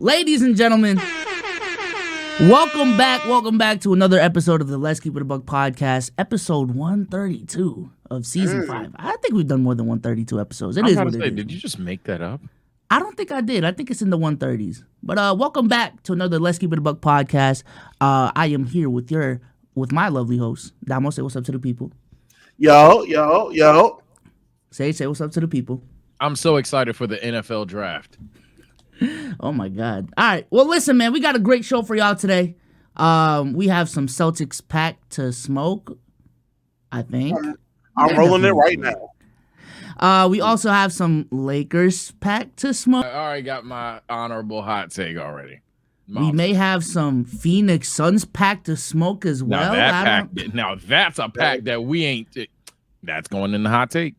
Ladies and gentlemen, welcome back to another episode of the Let's Keep It a Buck podcast, episode 132 of season 5. I think we've done more than 132 episodes. It is what it is. Did you just make that up? I don't think I did. I think it's in the 130s. But welcome back to another Let's Keep It a Buck podcast. I am here with my lovely host. Domo, say what's up to the people. Yo. Say what's up to the people. I'm so excited for the NFL draft. Oh my God. All right. Well, listen, man, we got a great show for y'all today. We have some Celtics PAC to smoke, I think. I'm rolling it right now. We also have some Lakers PAC to smoke. I already got my honorable hot take already. We may have some Phoenix Suns PAC to smoke as well. Now that's a pack that we ain't. That's going in the hot take.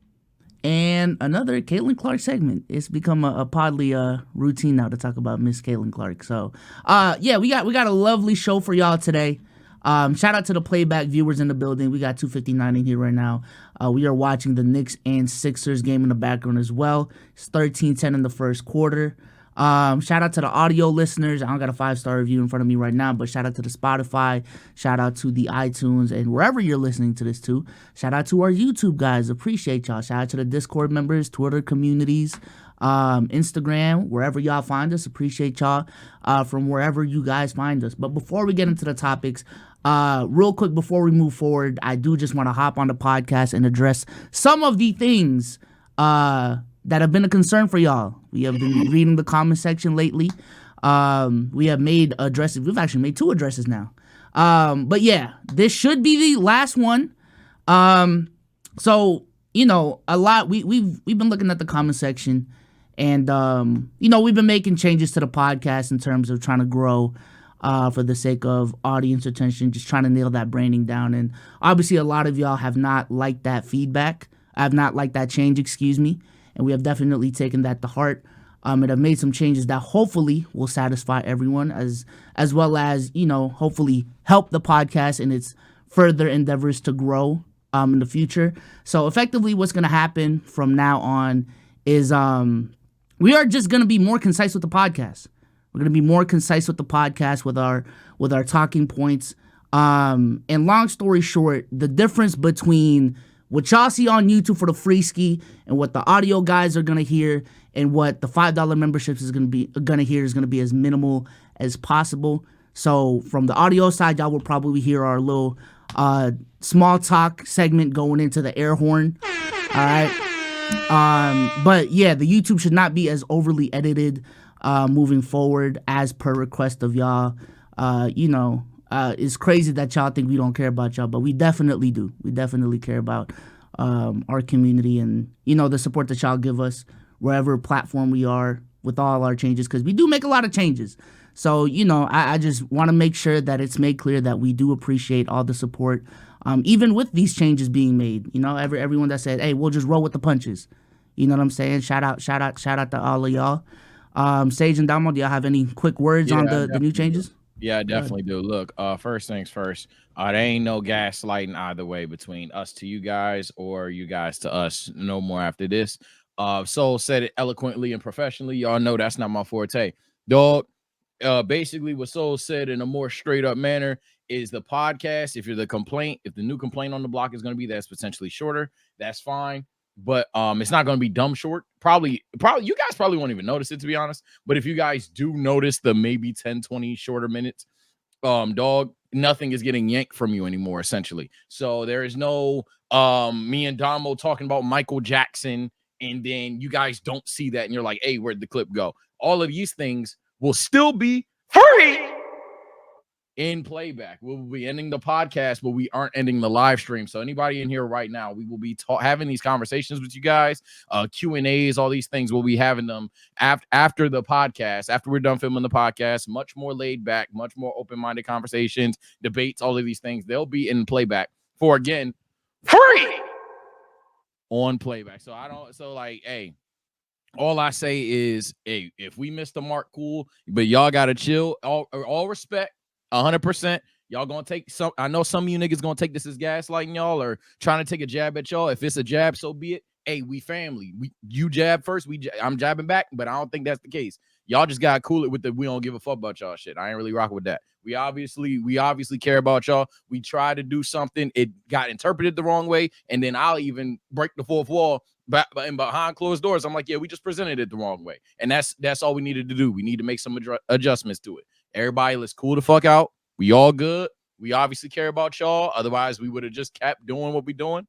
And another Caitlin Clark segment. It's become a podly routine now to talk about Miss Caitlin Clark. So, yeah, we got a lovely show for y'all today. Shout out to the playback viewers in the building. We got 259 in here right now. We are watching the Knicks and Sixers game in the background as well. It's 13-10 in the first quarter. Shout out to the audio listeners. I don't got a 5-star review in front of me right now, but shout out to the Spotify, shout out to the iTunes, and wherever you're listening to this too. Shout out to our YouTube guys. Appreciate y'all. Shout out to the Discord members, Twitter communities, Instagram, wherever y'all find us. Appreciate y'all from wherever you guys find us. But before we get into the topics, real quick before we move forward, I do just want to hop on the podcast and address some of the things that have been a concern for y'all. We have been reading the comment section lately. We have made addresses. We've actually made 2 addresses now. But yeah, this should be the last one. So, you know, a lot, we've been looking at the comment section and, you know, we've been making changes to the podcast in terms of trying to grow for the sake of audience retention, just trying to nail that branding down. And obviously a lot of y'all have not liked that feedback. I have not liked that change, excuse me. And we have definitely taken that to heart and have made some changes that hopefully will satisfy everyone as well as, you know, hopefully help the podcast in its further endeavors to grow in the future. So effectively what's going to happen from now on is we are just going to be more concise with the podcast. We're going to be more concise with the podcast with our talking points. And long story short, the difference between what y'all see on YouTube for the free ski and what the audio guys are gonna hear and what the $5 memberships is gonna hear is gonna be as minimal as possible. So from the audio side, y'all will probably hear our little small talk segment going into the air horn. All right. But yeah, the YouTube should not be as overly edited moving forward as per request of y'all. You know. It's crazy that y'all think we don't care about y'all, but we definitely do. We definitely care about our community and, you know, the support that y'all give us wherever platform we are with all our changes, because we do make a lot of changes. So, you know, I just want to make sure that it's made clear that we do appreciate all the support, even with these changes being made. You know, everyone that said, hey, we'll just roll with the punches. You know what I'm saying? Shout out to all of y'all. Sage and Domo, do y'all have any quick words on the new changes? Yeah, I definitely do. Look, first things first, there ain't no gaslighting either way between us to you guys or you guys to us. No more after this. Soul said it eloquently and professionally. Y'all know that's not my forte. Dog, basically what Soul said in a more straight up manner is the podcast, if the new complaint on the block is going to be that's potentially shorter, that's fine. But it's not going to be dumb short. Probably you guys probably won't even notice it, to be honest. But if you guys do notice the maybe 10, 20 shorter minutes, dog, nothing is getting yanked from you anymore, essentially. So there is no me and Domo talking about Michael Jackson, and then you guys don't see that, and you're like, hey, where'd the clip go? All of these things will still be free in playback. We'll be ending the podcast, but we aren't ending the live stream. So anybody in here right now, we will be having these conversations with you guys, Q&As, all these things. We'll be having them after the podcast, after we're done filming the podcast, much more laid back, much more open-minded conversations, debates, all of these things. They'll be in playback for, again, free on playback. Hey, all I say is, hey, if we missed the mark, cool, but y'all got to chill. All respect. 100%. Y'all gonna take some. I know some of you niggas gonna take this as gaslighting y'all or trying to take a jab at y'all. If it's a jab, so be it. Hey, we family. You jab first. I'm jabbing back, but I don't think that's the case. Y'all just gotta cool it with the we don't give a fuck about y'all shit. I ain't really rocking with that. We obviously care about y'all. We try to do something. It got interpreted the wrong way, and then I'll even break the fourth wall. But behind closed doors, I'm like, yeah, we just presented it the wrong way, and that's all we needed to do. We need to make some adjustments to it. Everybody, let's cool the fuck out. We all good. We obviously care about y'all. Otherwise, we would have just kept doing what we're doing.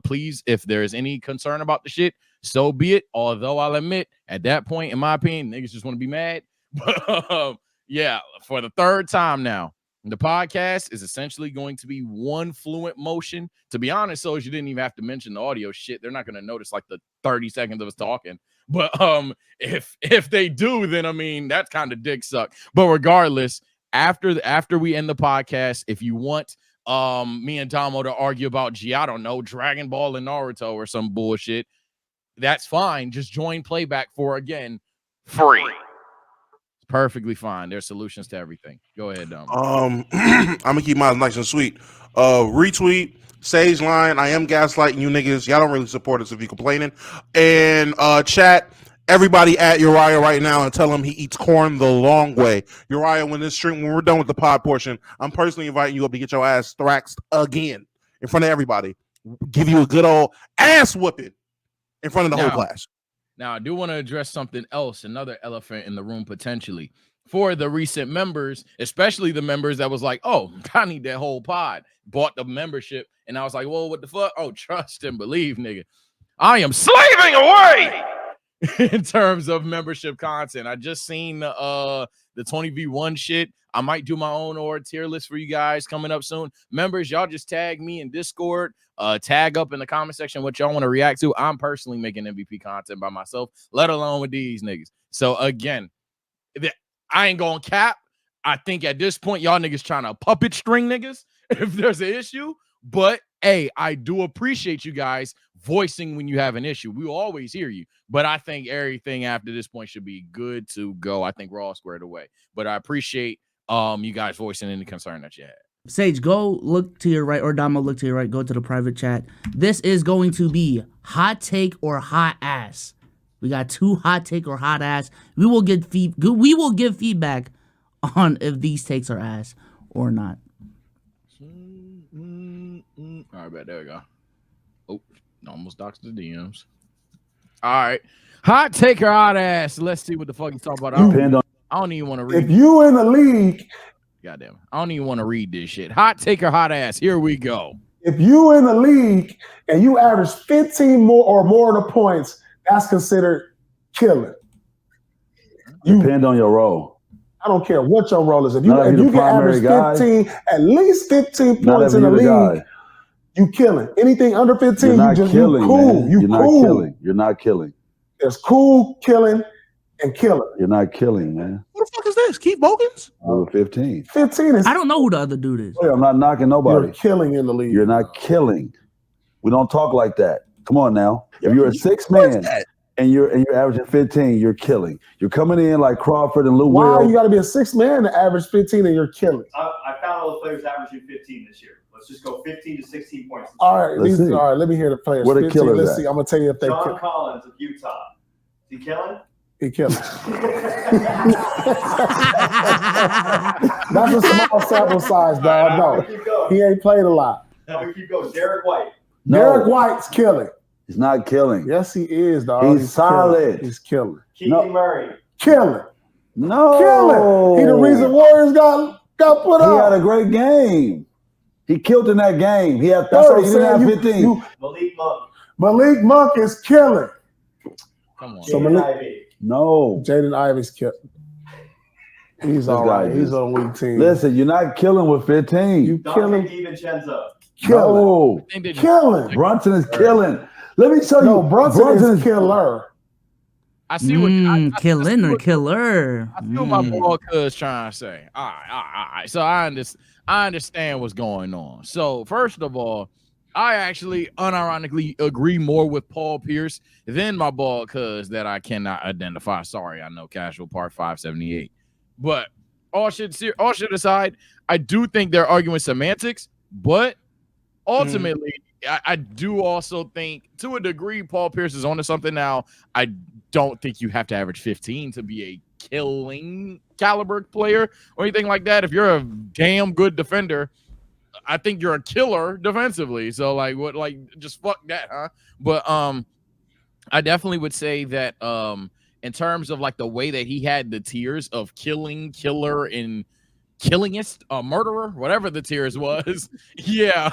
Please, if there's any concern about the shit, so be it. Although I'll admit, at that point, in my opinion, niggas just want to be mad. But yeah, for the third time now, the podcast is essentially going to be one fluent motion. To be honest, so you didn't even have to mention the audio shit. They're not going to notice like the 30 seconds of us talking. But if they do, then I mean that's kind of dick suck. But regardless, after we end the podcast, if you want me and Domo to argue about I don't know, Dragon Ball and Naruto or some bullshit, that's fine. Just join playback for, again, free. It's perfectly fine. There's solutions to everything. Go ahead, Domo. I'm gonna keep mine nice and sweet. Retweet Sage line. I am gaslighting you niggas. Y'all don't really support us if you complaining. And chat everybody at Uriah right now and tell him he eats corn the long way. Uriah, when we're done with the pod portion, I'm personally inviting you up to get your ass thraxed again in front of everybody. Give you a good old ass whooping in front of the whole class. Now, I do want to address something else, another elephant in the room potentially. For the recent members, especially the members that was like, oh, I need that whole pod, bought the membership, and I was like, well, what the fuck? Oh, trust and believe, nigga. I am slaving away in terms of membership content. I just seen the 20v1 shit. I might do my own or tier list for you guys coming up soon. Members, y'all just tag me in Discord, tag up in the comment section what y'all want to react to. I'm personally making MVP content by myself, let alone with these niggas. So again, I ain't gonna cap. I think at this point, y'all niggas trying to puppet string niggas if there's an issue. But hey, I do appreciate you guys voicing when you have an issue. We will always hear you. But I think everything after this point should be good to go. I think we're all squared away. But I appreciate you guys voicing any concern that you had. Sage, go look to your right, or Domo, look to your right. Go to the private chat. This is going to be hot take or hot ass. We got 2 hot take or hot ass. We will give feedback on if these takes are ass or not. All right, bet. There we go. Oh, almost doxed the DMs. All right. Hot take or hot ass. Let's see what the fuck he's talking about. I don't even want to read. If you in the league, goddamn, I don't even want to read this shit. Hot take or hot ass. Here we go. If you in the league and you average 15 more of the points, that's considered killing. Depend on your role. I don't care what your role is. If you can average 15, at least 15 points in the league, you killing. Anything under 15, you cool. You're not killing. You're not killing. There's cool, killing, and killer. You're not killing, man. What the fuck is this? Keith Bogans? 15. 15 is. I don't know who the other dude is. I'm not knocking nobody. You're killing in the league. You're not killing. We don't talk like that. Come on now. If you're a 6 man and you're averaging 15, you're killing. You're coming in like Crawford and Lou Will. Why you got to be a 6 man to average 15 and you're killing? I found all the players averaging 15 this year. Let's just go 15 to 16 points. All right, let me hear the players. What a killer. Let's see. I'm gonna tell you if they. John Collins of Utah. Is he killing? He killing. That's a small sample size, dog. No, he ain't played a lot. Now we keep going. Derek White. No. Derek White's killing. He's not killing. Yes, he is, dog. He's solid. Killing. He's killing. Keegan Murray. Killing. No. Killing. He the reason Warriors got put up. He had a great game. He killed in that game. He had 30. He didn't have 15. Malik Monk. Malik Monk is killing. Come on. So Jaden Ivey's killing. He's all right. He's on weak team. Listen, you're not killing with 15. You killing. DiVincenzo. Killing. No. Killing. Brunson is killing. Let me show you. No, Brunson is killer. I see what killing or killer. I feel my boy cuz trying to say. All right. So I understand what's going on. So first of all, I actually unironically agree more with Paul Pierce than my ball cuz that I cannot identify. Sorry, I know casual part 578. But all shit aside, I do think they're arguing semantics, but ultimately I do also think to a degree Paul Pierce is onto something now. I don't think you have to average 15 to be a killing caliber player or anything like that. If you're a damn good defender, I think you're a killer defensively. So like what, like just fuck that, huh? But I definitely would say that in terms of like the way that he had the tiers of killing, killer, and killingest, murderer, whatever the tiers was. Yeah,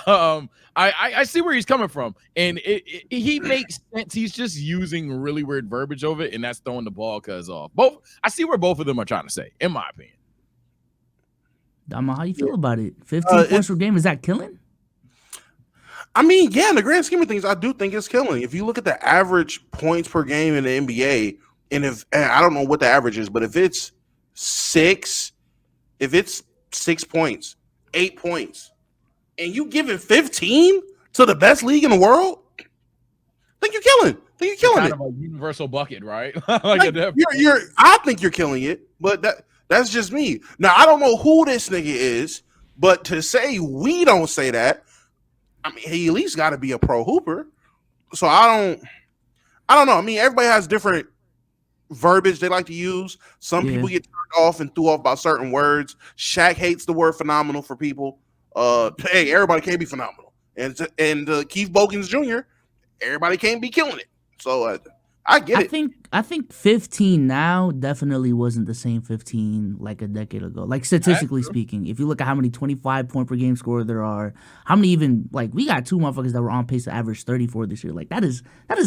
I see where he's coming from, and he makes sense. He's just using really weird verbiage over it, and that's throwing the ball cuz off. Both, I see where both of them are trying to say, in my opinion. Dama, how you feel about it? 15 points per game, is that killing? I mean, yeah, in the grand scheme of things, I do think it's killing. If you look at the average points per game in the NBA, and I don't know what the average is, but if it's 6 points, 8 points, and you giving 15 to the best league in the world, I think you're killing. I think you're killing kind it. of a universal bucket, right? I think you're killing it, but that's just me. Now, I don't know who this nigga is, but to say we don't say that, I mean, he at least got to be a pro hooper. So I don't know. I mean, everybody has different verbiage they like to use. Some people get turned off and threw off by certain words. Shaq hates the word phenomenal for people. Hey, everybody can't be phenomenal. And Keith Bogans Jr., everybody can't be killing it. So I get it. I think 15 now definitely wasn't the same 15 like a decade ago. Like statistically speaking, if you look at how many 25 point per game scorer there are, how many even like we got 2 motherfuckers that were on pace to average 34 this year. Like that is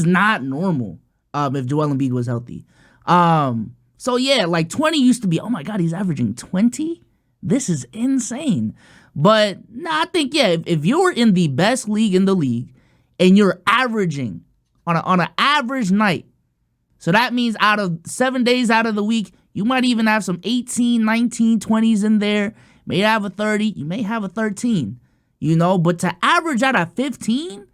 not normal. If Joel Embiid was healthy. So yeah, like 20 used to be, oh my God, he's averaging 20. This is insane. But I think if you're in the best league in the league and you're averaging on an average night. So that means out of 7 days out of the week, you might even have some 18, 19, 20s in there. May have a 30, you may have a 13, but to average out of 15,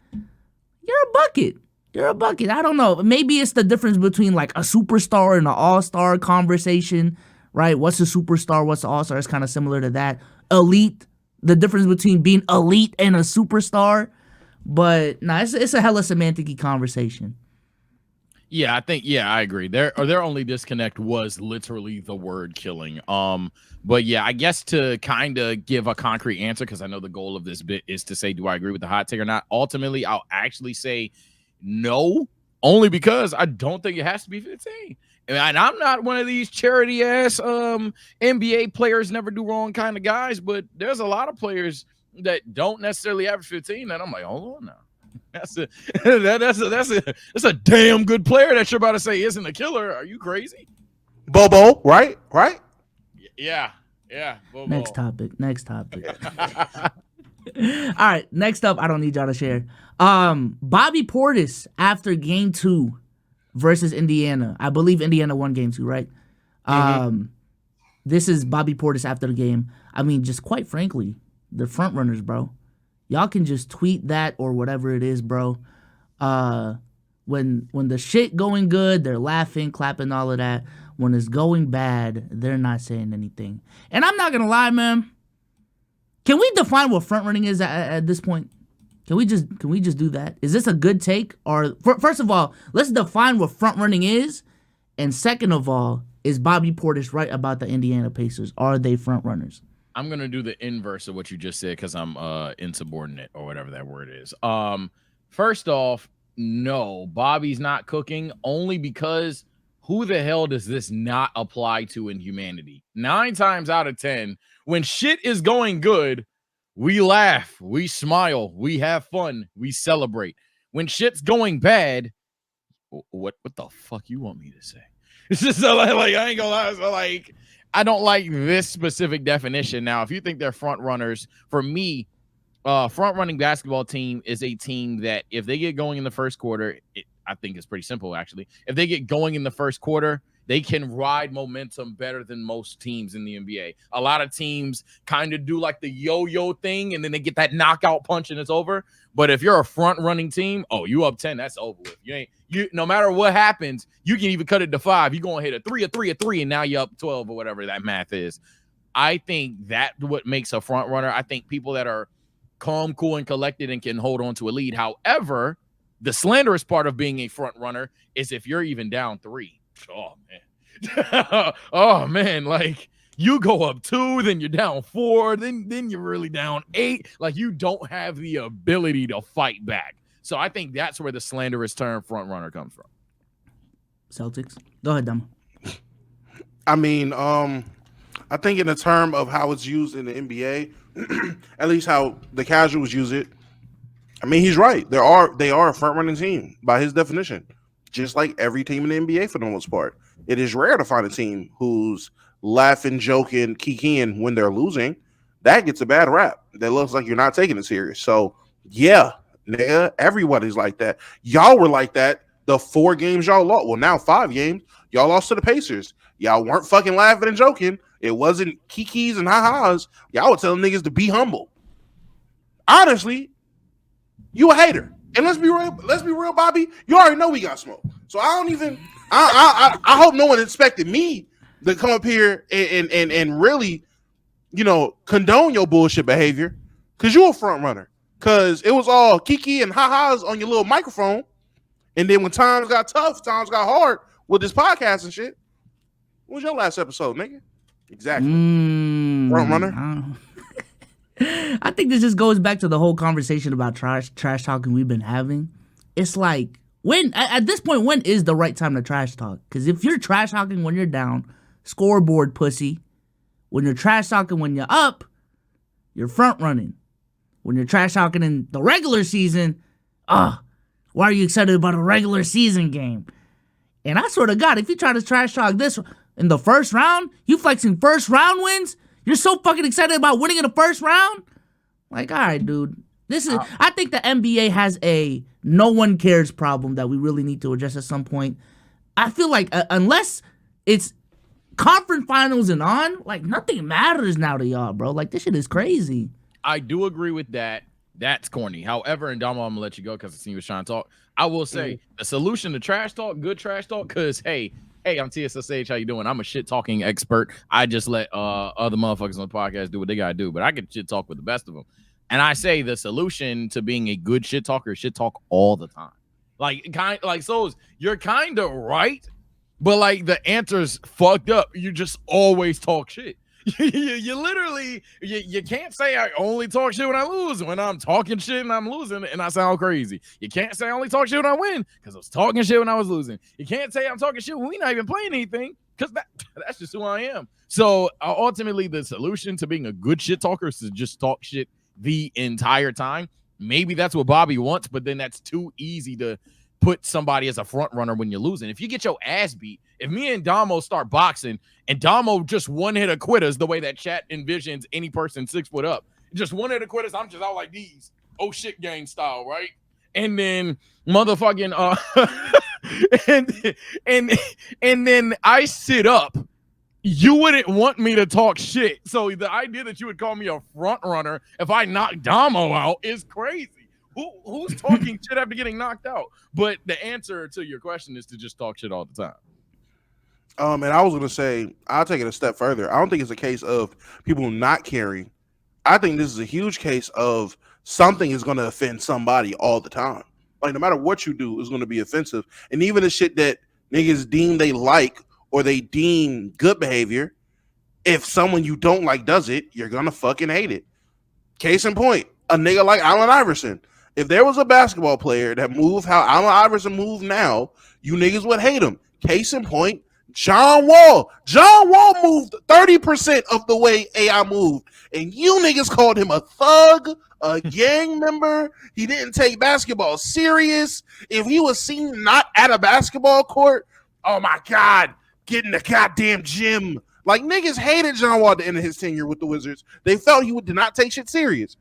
you're a bucket. You're a bucket. I don't know. Maybe it's the difference between like a superstar and an all-star conversation, right? What's a superstar? What's an all-star? It's kind of similar to that. Elite, the difference between being elite and a superstar. But it's a hella semantic-y conversation. Yeah, I agree. Their only disconnect was literally the word killing. But yeah, I guess to kind of give a concrete answer, because I know the goal of this bit is to say, do I agree with the hot take or not? Ultimately, I'll actually say no, only because I don't think it has to be 15. And I'm not one of these charity ass NBA players never do wrong kind of guys, but there's a lot of players that don't necessarily average 15 that I'm like, hold on now. That's a damn good player that you're about to say isn't a killer. Are you crazy? Bobo, right? Yeah. Bobo. Next topic. All right, next up, I don't need y'all to share. Bobby Portis after game 2 versus Indiana. I believe Indiana won game 2, right? This is Bobby Portis after the game. I mean, just quite frankly, the front runners, bro. Y'all can just tweet that or whatever it is, bro. When the shit going good, they're laughing, clapping, all of that. When it's going bad, they're not saying anything. And I'm not gonna lie, man. Can we define what front running is at this point? Can we just do that? Is this a good take? Or first of all, let's define what front running is. And second of all, is Bobby Portis right about the Indiana Pacers? Are they front runners? I'm gonna do the inverse of what you just said because I'm insubordinate or whatever that word is. First off, no, Bobby's not cooking only because who the hell does this not apply to in humanity? 9 times out of 10, when shit is going good, we laugh, we smile, we have fun, we celebrate. When shit's going bad, what the fuck you want me to say? It's just so like I ain't gonna lie, so like I don't like this specific definition. Now, if you think they're front runners, for me, front running basketball team is a team that if they get going in the first quarter, I think it's pretty simple actually. If they get going in the first quarter, they can ride momentum better than most teams in the NBA. A lot of teams kind of do like the yo-yo thing, and then they get that knockout punch and it's over. But if you're a front-running team, you up 10, that's over with. No matter what happens, you can even cut it to 5. You're going to hit a 3, and now you're up 12 or whatever that math is. I think that's what makes a front runner. I think people that are calm, cool, and collected and can hold on to a lead. However, the slanderous part of being a front runner is if you're even down 3. Oh man, Oh man, like you go up 2, then you're down 4, then you're really down 8. Like you don't have the ability to fight back. So I think that's where the slanderous term front runner comes from. Celtics. Go ahead, Dom. I mean, I think in the term of how it's used in the NBA, at least how the casuals use it, I mean, he's right. They are a front running team by his definition, just like every team in the NBA for the most part. It is rare to find a team who's laughing, joking, kikiing when they're losing. That gets a bad rap. That looks like you're not taking it serious. So yeah, nigga, everybody's like that. Y'all were like that the 4 games y'all lost. Well, now 5 games. Y'all lost to the Pacers. Y'all weren't fucking laughing and joking. It wasn't kikis and ha-has. Y'all were telling niggas to be humble. Honestly, you a hater. And let's be real, Bobby. You already know we got smoke. So I don't even I hope no one expected me to come up here and really, condone your bullshit behavior. Cause you a front runner. Cause it was all kiki and ha-has on your little microphone. And then when times got tough, times got hard with this podcast and shit. What was your last episode, nigga? Exactly. Front runner. I think this just goes back to the whole conversation about trash talking we've been having. It's like, at this point, when is the right time to trash talk? Because if you're trash talking when you're down, scoreboard pussy. When you're trash talking when you're up, you're front running. When you're trash talking in the regular season, why are you excited about a regular season game? And I swear to God, if you try to trash talk this in the first round, you flexing first round wins, you're so fucking excited about winning in the first round? Like, all right, dude. I think the NBA has a no one cares problem that we really need to address at some point. I feel like unless it's conference finals and on, like, nothing matters now to y'all, bro. Like, this shit is crazy. I do agree with that. That's corny. However, and Domo, I'm gonna let you go because I see you was trying to talk. I will say the solution to trash talk, good trash talk, because hey, I'm TSSH. How you doing? I'm a shit talking expert. I just let other motherfuckers on the podcast do what they gotta do, but I can shit talk with the best of them. And I say the solution to being a good shit talker is shit talk all the time. So you're kind of right, but like the answer's fucked up. You just always talk shit. You literally you can't say I only talk shit when I lose. When I'm talking shit and I'm losing and I sound crazy. You can't say I only talk shit when I win because I was talking shit when I was losing. You can't say I'm talking shit when we're not even playing anything because that's just who I am. So ultimately, the solution to being a good shit talker is to just talk shit the entire time. Maybe that's what Bobby wants, but then that's too easy to put somebody as a front runner when you're losing. If you get your ass beat, if me and Domo start boxing and Domo just one hit a quitters the way that chat envisions any person 6 foot up, just one hit a quitters, I'm just out like these, oh shit gang style, right? And then motherfucking and then I sit up. You wouldn't want me to talk shit. So the idea that you would call me a front runner if I knock Domo out is crazy. Who's talking shit after getting knocked out? But the answer to your question is to just talk shit all the time. And I was going to say, I'll take it a step further. I don't think it's a case of people not caring. I think this is a huge case of something is going to offend somebody all the time. Like, no matter what you do, is going to be offensive. And even the shit that niggas deem they like or they deem good behavior, if someone you don't like does it, you're going to fucking hate it. Case in point, a nigga like Allen Iverson. If there was a basketball player that moved how Allen Iverson moved now, you niggas would hate him. Case in point, John Wall. John Wall moved 30% of the way AI moved, and you niggas called him a thug, a gang member. He didn't take basketball serious. If he was seen not at a basketball court, oh my God, get in the goddamn gym. Like, niggas hated John Wall at the end of his tenure with the Wizards. They felt he did not take shit serious.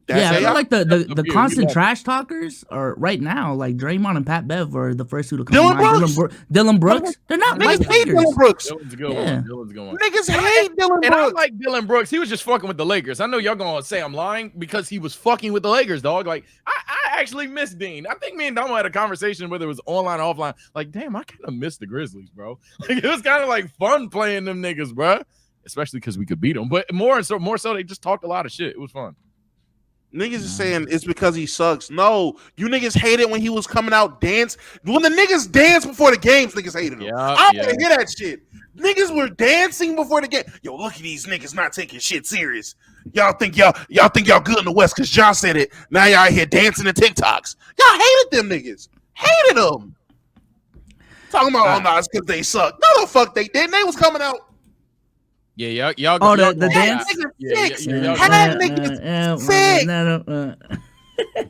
I feel like the constant trash talkers are right now, like Draymond and Pat Bev are the first two to come. Dylan Brooks. They're not niggas hate Dylan Brooks. Dylan's going. Niggas hate Dylan Brooks. And I like Dylan Brooks. He was just fucking with the Lakers. I know y'all gonna say I'm lying because he was fucking with the Lakers, dog. Like I actually miss Dean. I think me and Domo had a conversation whether it was online or offline. Like, damn, I kind of miss the Grizzlies, bro. Like, it was kind of like fun playing them niggas, bro. Especially because we could beat them. But more so, they just talked a lot of shit. It was fun. Niggas is saying it's because he sucks. No, you niggas hated when he was coming out dance. When the niggas danced before the games, niggas hated him. I don't want to hear that shit. Niggas were dancing before the game. Yo, look at these niggas not taking shit serious. Y'all think y'all good in the West because John said it. Now y'all out here dancing to TikToks. Y'all hated them niggas. Hated them. Talking about no, it's because they suck. No, the fuck they didn't. They was coming out. Yeah, y'all. Oh, the dance. Had niggas sick.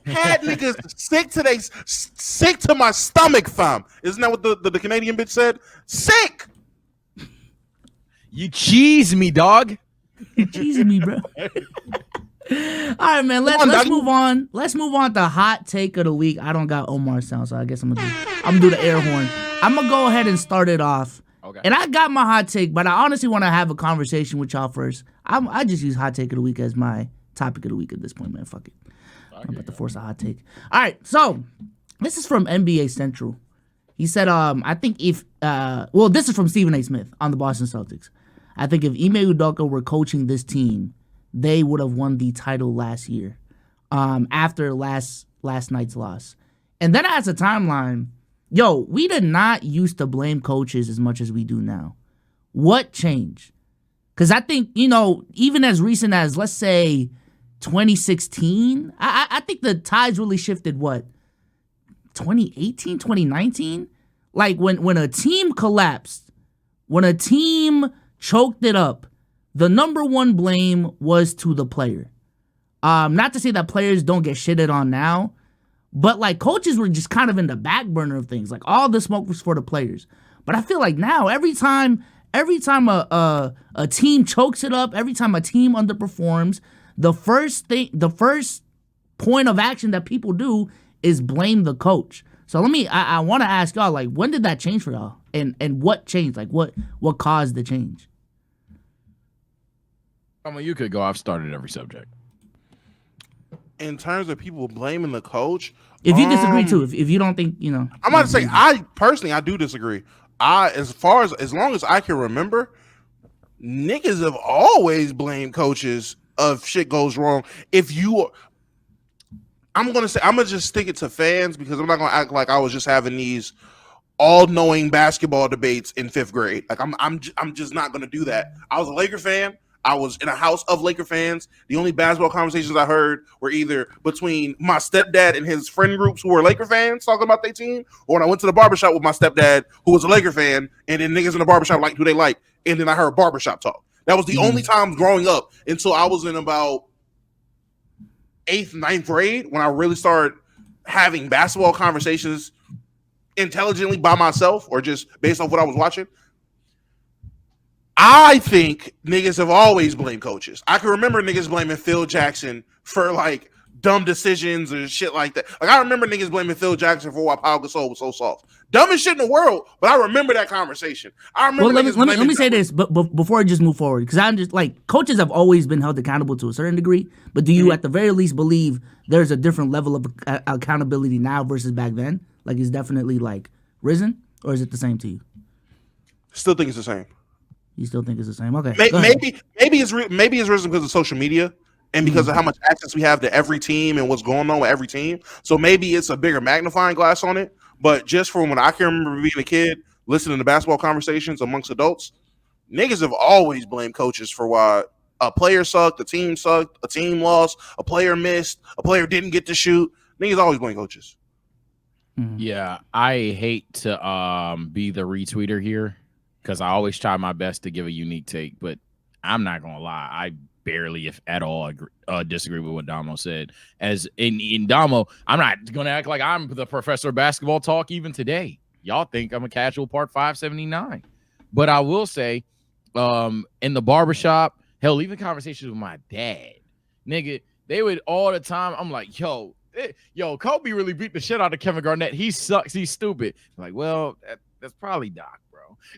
Had niggas sick to my stomach, fam. Isn't that what the Canadian bitch said? Sick. You cheese me, dog. You cheesing me, bro. All right, man. Let's move on. Let's move on to hot take of the week. I don't got Omar sound, so I guess I'm gonna do the air horn. I'm gonna go ahead and start it off. Okay. And I got my hot take, but I honestly want to have a conversation with y'all first. I just use hot take of the week as my topic of the week at this point, man. Fuck it. I'm about to force a hot take. All right, so this is from NBA Central. He said, I think if this is from Stephen A. Smith on the Boston Celtics. I think if Ime Udoka were coaching this team, they would have won the title last year, after last night's loss. And then as a timeline, yo, we did not used to blame coaches as much as we do now. What changed? Because I think, even as recent as, let's say, 2016, I think the tides really shifted, 2018, 2019? Like, when a team collapsed, when a team choked it up, the number one blame was to the player. Not to say that players don't get shitted on now, but like coaches were just kind of in the back burner of things. Like all the smoke was for the players. But I feel like now every time a team chokes it up, every time a team underperforms, the first point of action that people do is blame the coach. So I want to ask y'all, like, when did that change for y'all? And what changed? Like what caused the change? I mean, you could go. I've started every subject. In terms of people blaming the coach, if you disagree too, if you don't think, I'm about to say I do disagree. As long as I can remember, niggas have always blamed coaches if shit goes wrong. I'm gonna just stick it to fans because I'm not gonna act like I was just having these all-knowing basketball debates in 5th grade. Like I'm just not gonna do that. I was a Laker fan. I was in a house of Laker fans. The only basketball conversations I heard were either between my stepdad and his friend groups who were Laker fans talking about their team, or when I went to the barbershop with my stepdad who was a Laker fan, and then niggas in the barbershop liked who they liked, and then I heard barbershop talk. That was the only time growing up until I was in about 8th, 9th grade when I really started having basketball conversations intelligently by myself or just based off what I was watching. I think niggas have always blamed coaches. I can remember niggas blaming Phil Jackson for like dumb decisions or shit like that. Like I remember niggas blaming Phil Jackson for why Pau Gasol was so soft. Dumbest shit in the world, but I remember that conversation. I remember. Well, let me say this, but before I just move forward, because I'm just like coaches have always been held accountable to a certain degree. But do you at the very least believe there's a different level of accountability now versus back then? Like it's definitely like risen, or is it the same to you? Still think it's the same. You still think it's the same? Okay. Maybe it's risen because of social media and because of how much access we have to every team and what's going on with every team. So maybe it's a bigger magnifying glass on it. But just from when I can remember being a kid, listening to basketball conversations amongst adults, niggas have always blamed coaches for why a player sucked, a team lost, a player missed, a player didn't get to shoot. Niggas always blame coaches. Yeah, I hate to be the retweeter here, because I always try my best to give a unique take, but I'm not gonna lie, I barely, if at all, disagree with what Domo said. As in Domo, I'm not gonna act like I'm the professor of basketball talk even today. Y'all think I'm a casual part 579, but I will say, in the barbershop, hell, even conversations with my dad, nigga, they would all the time. I'm like, yo, Kobe really beat the shit out of Kevin Garnett. He sucks. He's stupid. I'm like, well, that's probably Doc.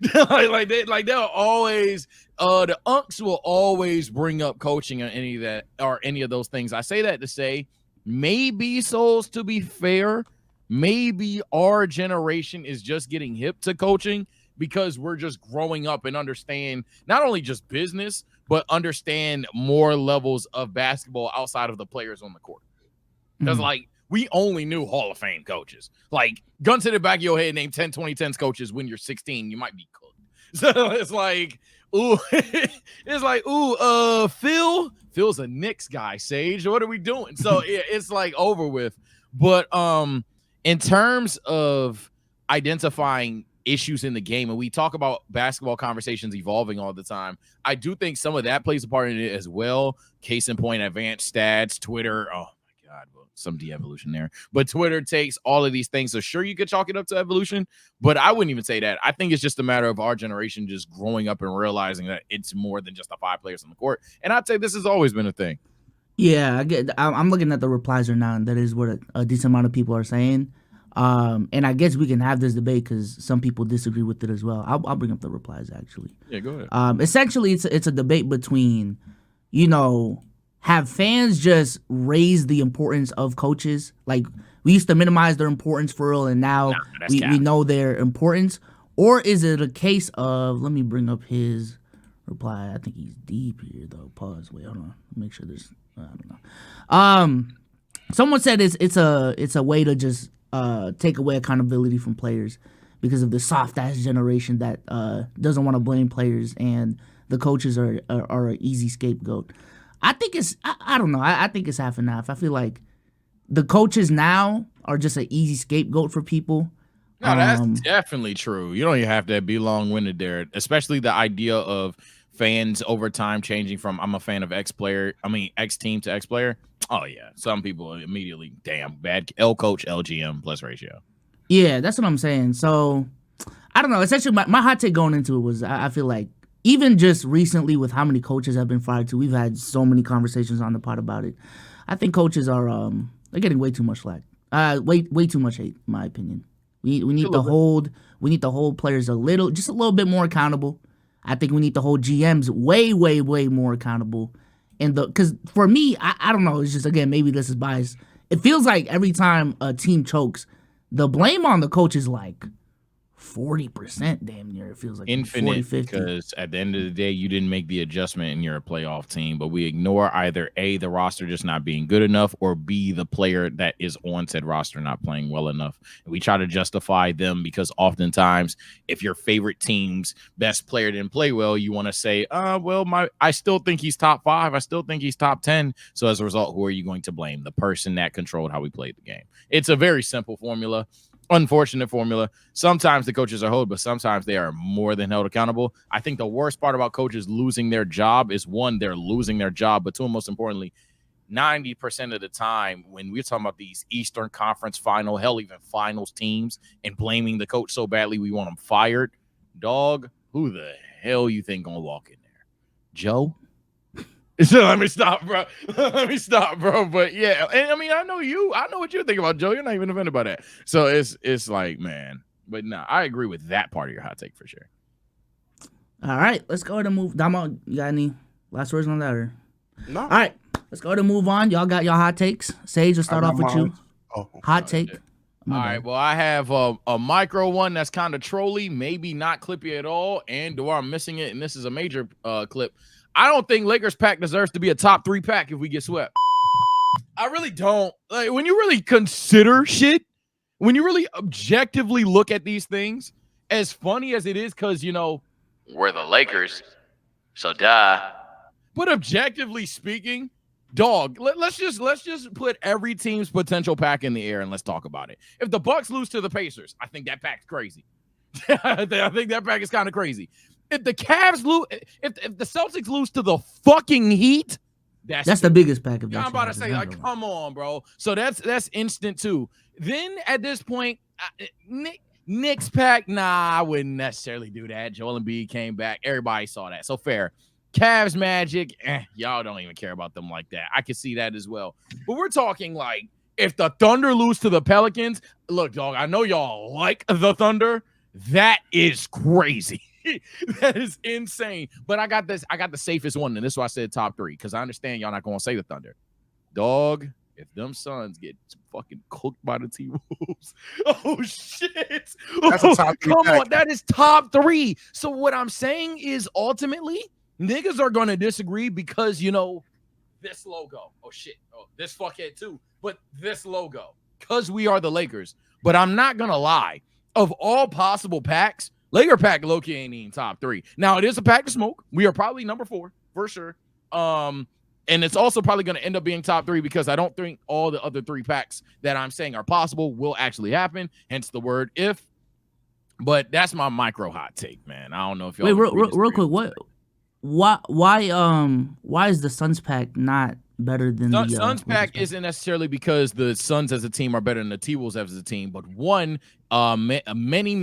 They'll always the unks will always bring up coaching or any of those things. I say that to say maybe Solz, to be fair, maybe our generation is just getting hip to coaching because we're just growing up and understand not only just business but understand more levels of basketball outside of the players on the court. Because, like, we only knew Hall of Fame coaches. Like, gun to the back of your head, name 10 2010s coaches when you're 16, you might be cooked. So it's like, Phil's a Knicks guy, Sage. What are we doing? So it's like over with. But in terms of identifying issues in the game, and we talk about basketball conversations evolving all the time, I do think some of that plays a part in it as well. Case in point, advanced stats, Twitter. Oh my God, well, some de-evolution there. But Twitter takes all of these things. So sure, you could chalk it up to evolution, but I wouldn't even say that. I think it's just a matter of our generation just growing up and realizing that it's more than just the 5 players on the court. And I'd say this has always been a thing. Yeah, I'm looking at the replies right now, and that is what a decent amount of people are saying. And I guess we can have this debate because some people disagree with it as well. I'll bring up the replies, actually. Yeah, go ahead. Essentially, it's a debate between, have fans just raise the importance of coaches? Like, we used to minimize their importance for real, and now we know their importance. Or is it a case of, let me bring up his reply. I think he's deep here, though. Pause. Wait, hold on. Make sure there's, I don't know. Someone said it's a way to just take away accountability from players because of the soft-ass generation that doesn't want to blame players, and the coaches are an easy scapegoat. I think it's, I don't know. I think it's half and half. I feel like the coaches now are just an easy scapegoat for people. No, that's definitely true. You don't even have to be long-winded there, especially the idea of fans over time changing from I'm a fan of X team to X player. Oh, yeah. Some people immediately, damn, bad L coach, LGM plus ratio. Yeah, that's what I'm saying. So, I don't know. Essentially, my hot take going into it was I feel like even just recently with how many coaches have been fired too, we've had so many conversations on the pod about it. I think coaches are they're getting way too much slack. Way too much hate, in my opinion. We need to hold players just a little bit more accountable. I think we need to hold GMs way more accountable. And because for me, I don't know, it's just, again, maybe this is biased. It feels like every time a team chokes, the blame on the coach is like 40% damn near. It feels like infinite 40, because at the end of the day, you didn't make the adjustment and you're a playoff team, but we ignore either A, the roster just not being good enough, or B, the player that is on said roster not playing well enough. And we try to justify them because oftentimes if your favorite team's best player didn't play well, you want to say, I still think he's top 5. I still think he's top 10. So as a result, who are you going to blame? The person that controlled how we played the game. It's a very simple formula. Unfortunate formula. Sometimes the coaches are held, but sometimes they are more than held accountable. I think the worst part about coaches losing their job is, one, they're losing their job, but two, and most importantly, 90% of the time when we're talking about these Eastern Conference final, hell, even finals teams, and blaming the coach so badly we want him fired, dog, who the hell you think gonna walk in there? Joe? So let me stop, bro. But yeah, and I mean, I know what you're thinking about, Joe. You're not even offended by that. So it's like, man. But no, I agree with that part of your hot take for sure. All right, let's go ahead and move. Domo, you got any last words on that? Or? No. All right, let's go ahead and move on. Y'all got your hot takes. Sage, we'll start off with you. Hot take. All right, well, I have a micro one that's kind of trolly, maybe not clippy at all, and I'm missing it, and this is a major clip. I don't think Lakers PAC deserves to be a top 3 pack if we get swept. I really don't. Like, when you really consider shit, when you really objectively look at these things, as funny as it is, because, we're the Lakers, so duh. But objectively speaking, dog, let's just put every team's potential pack in the air and let's talk about it. If the Bucks lose to the Pacers, I think that pack's crazy. I think that pack is kind of crazy. If the Cavs lose, if the Celtics lose to the fucking Heat, that's the biggest pack of that. I'm about to say, like, come on, bro. So that's instant too. Then at this point, Knicks pack, nah, I wouldn't necessarily do that. Joel Embiid came back. Everybody saw that. So fair. Cavs Magic, y'all don't even care about them like that. I can see that as well. But we're talking like if the Thunder lose to the Pelicans, look, dog, I know y'all like the Thunder. That is crazy. That is insane. But I got the safest one, and this is why I said top 3, because I understand y'all not going to say the Thunder. Dog, if them Suns get fucking cooked by the T-Wolves, oh, shit. That's a top 3 come pack. on, that is top 3. So what I'm saying is ultimately, niggas are gonna disagree because this logo. Oh shit. Oh, this fuckhead too. But this logo. Because we are the Lakers. But I'm not gonna lie. Of all possible packs, Laker pack low-key ain't even top 3. Now it is a pack to smoke. We are probably number 4 for sure. And it's also probably going to end up being top 3 because I don't think all the other 3 packs that I'm saying are possible will actually happen. Hence the word if. But that's my micro hot take, man. I don't know if y'all. Wait, real quick. Why is the Suns pack not better than the Suns pack? Isn't necessarily because the Suns as a team are better than the T-Wolves as a team, but one, many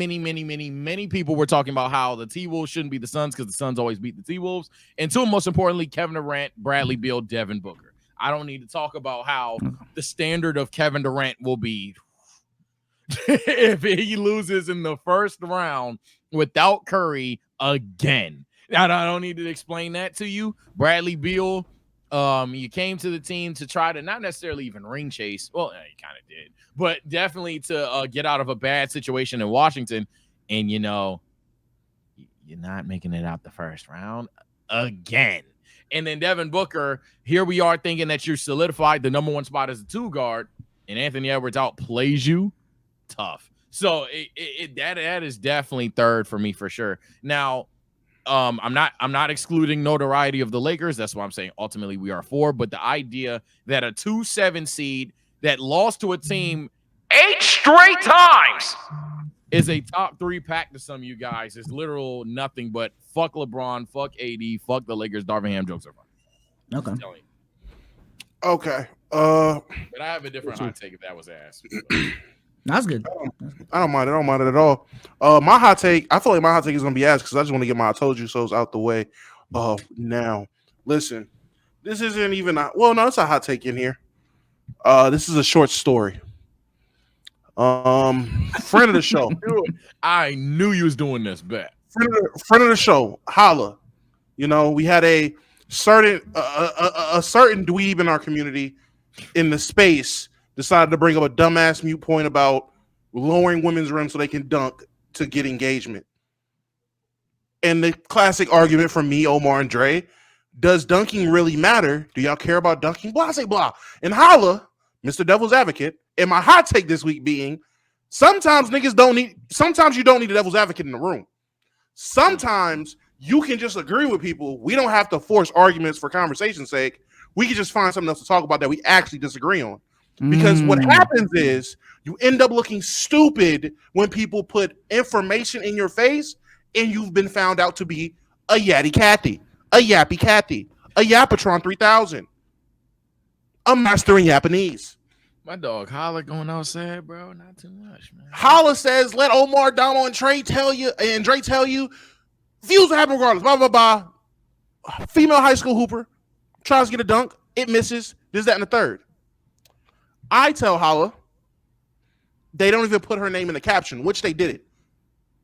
people were talking about how the T-Wolves shouldn't be the Suns because the Suns always beat the T-Wolves, and 2, most importantly, Kevin Durant, Bradley Beal, Devin Booker. I don't need to talk about how the standard of Kevin Durant will be if he loses in the first round without Curry again. I don't need to explain that to you. Bradley Beal, you came to the team to try to not necessarily even ring chase. Well, you kind of did, but definitely to get out of a bad situation in Washington. And, you're not making it out the first round again. And then Devin Booker, here we are thinking that you're solidified the number 1 spot as a 2 guard, and Anthony Edwards outplays you. Tough. So that is definitely 3rd for me for sure. Now, I'm not excluding notoriety of the Lakers. That's why I'm saying ultimately we are 4. But the idea that a 2-7 seed that lost to a team 8 straight times is a top 3 pack to some of you guys is literal nothing but fuck LeBron, fuck AD, fuck the Lakers. Darvin Ham jokes are fun. Okay. Okay. But I have a different hot take if that was asked. That's good. I don't mind it at all. My hot take, I feel like my hot take is gonna be asked because I just want to get my I told you so's out the way. Now, listen, this isn't even it's a hot take in here. This is a short story. Friend of the show. I knew you was doing this, bet. Friend of the show, Holla. We had a certain dweeb in our community in the space decided to bring up a dumbass mute point about lowering women's rims so they can dunk to get engagement. And the classic argument from me, Omar, and Dre, does dunking really matter? Do y'all care about dunking? Blah, I say blah. And Holla, Mr. Devil's Advocate, and my hot take this week being, sometimes you don't need a devil's advocate in the room. Sometimes you can just agree with people. We don't have to force arguments for conversation's sake. We can just find something else to talk about that we actually disagree on. Because what happens is you end up looking stupid when people put information in your face and you've been found out to be a Yatty Cathy, a Yappy Cathy, a Yappatron 3000, a master in Japanese. My dog Holla going outside, bro. Not too much, man. Holla says, let Omar, Domo, and Dre tell you, views will happen regardless. Blah, blah, blah. Female high school hooper tries to get a dunk. It misses. This, that, and the third. I tell Holla, they don't even put her name in the caption, which they did it.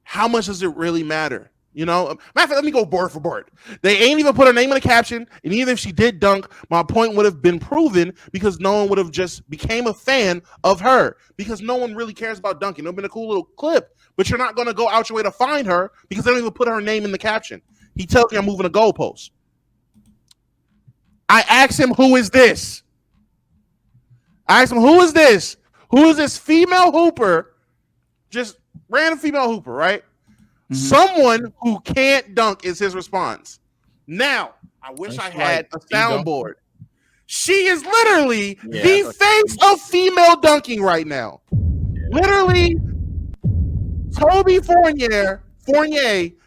How much does it really matter? Matter of fact, let me go board for board. They ain't even put her name in the caption, and even if she did dunk, my point would have been proven because no one would have just became a fan of her because no one really cares about dunking. It would have been a cool little clip, but you're not going to go out your way to find her because they don't even put her name in the caption. He tells me I'm moving a goalpost. I asked him, who is this? I asked him, who is this? Who is this female hooper? Just random female hooper, right? Mm-hmm. Someone who can't dunk is his response. Now, I wish I had a soundboard. She is literally the face of female dunking right now. Literally, Toby Fournier,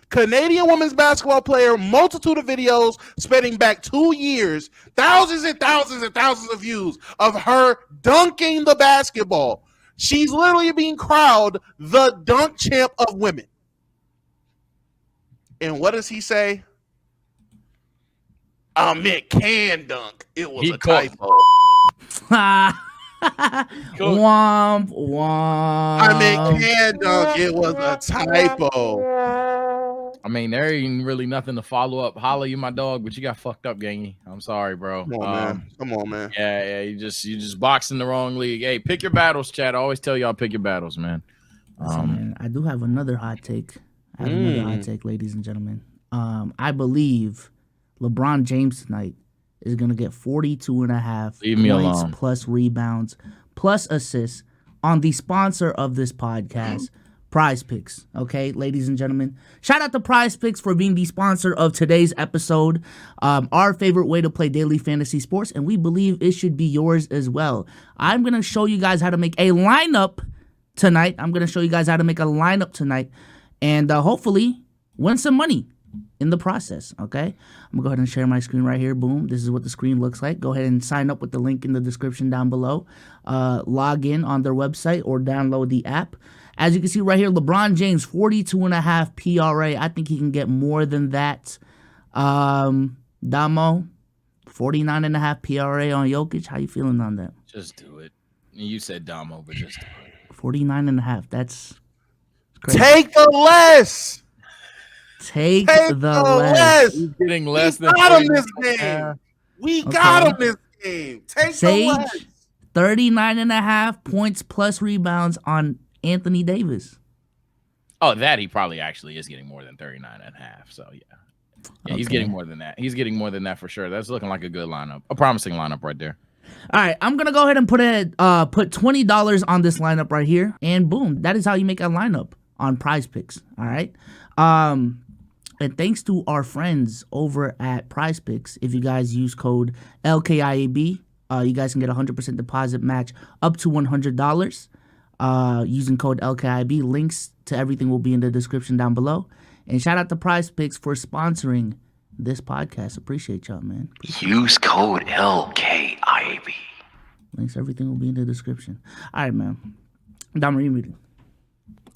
Canadian women's basketball player, multitude of videos spanning back 2 years, thousands and thousands and thousands of views of her dunking the basketball. She's literally being crowned the dunk champ of women. And what does he say? I meant can dunk. It was a typo. Womp womp. I meant can dunk. It was a typo. I mean, there ain't really nothing to follow up. Holla, you my dog, but you got fucked up, gangy. I'm sorry, bro. Come on, man. Yeah. You just boxing the wrong league. Hey, pick your battles, Chad. I always tell y'all pick your battles, man. Man, I do have another hot take. Ladies and gentlemen. I believe LeBron James tonight is going to get 42.5 Leave me points alone. plus rebounds plus assists on the sponsor of this podcast, Prize Picks. Okay, ladies and gentlemen, shout out to Prize Picks for being the sponsor of today's episode. Our favorite way to play daily fantasy sports, and we believe it should be yours as well. I'm going to show you guys how to make a lineup tonight. And hopefully win some money in the process, okay? I'm gonna go ahead and share my screen right here. Boom. This is what the screen looks like. Go ahead and sign up with the link in the description down below. Log in on their website or download the app. As you can see right here, LeBron James, 42.5 PRA. I think he can get more than that. Domo, 49.5 PRA on Jokic. How you feeling on that? Just do it. You said Domo, but just do it. 49.5. That's crazy. Take the less. Take the less. He's getting less than got him this 49. game. We got him this game. Take Sage, the less. 39.5 points plus rebounds on Anthony Davis. Oh, that he probably actually is getting more than 39.5. So yeah. Yeah, he's getting more than that. He's getting more than that for sure. That's looking like a good lineup. A promising lineup right there. All right, I'm going to go ahead and put $20 on this lineup right here. And boom, that is how you make a lineup on Prize Picks. All right. And thanks to our friends over at Prize Picks, if you guys use code LKIAB, you guys can get a 100% deposit match up to $100 using code LKIAB. Links to everything will be in the description down below. And shout out to Prize Picks for sponsoring this podcast. Appreciate y'all, man. Use code LKIAB. Links, everything will be in the description. All right, man. Dom, read me.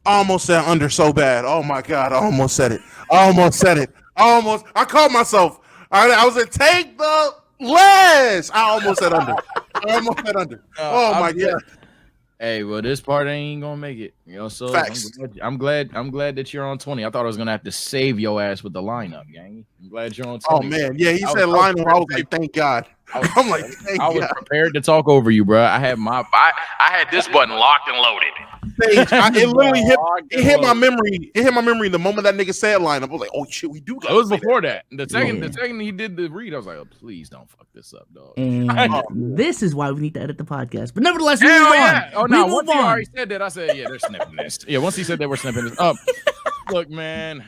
I almost said under so bad. Oh my God, I almost said it. I caught myself. I was like, take the less. I almost said under. Oh my God. Hey, well, this part ain't gonna make it. You know, so Facts. I'm glad that you're on 20. I thought I was gonna have to save your ass with the lineup, gang. I'm glad you're on 20. Oh man, yeah, he said lineup. I was like, thank God. I'm like, thank I was God. prepared to talk over you, bro. I had this button locked and loaded. Sage, it literally hit my memory. It hit my memory the moment that nigga said lineup. I was like, oh shit, we do got It was before that. The second he did the read, I was like, oh, please don't fuck this up, dog. And this is why we need to edit the podcast. But nevertheless, we move on. Oh no, once he already said that, I said, yeah, they're snipping this. Yeah, once he said that, we're snipping this up. Look, man.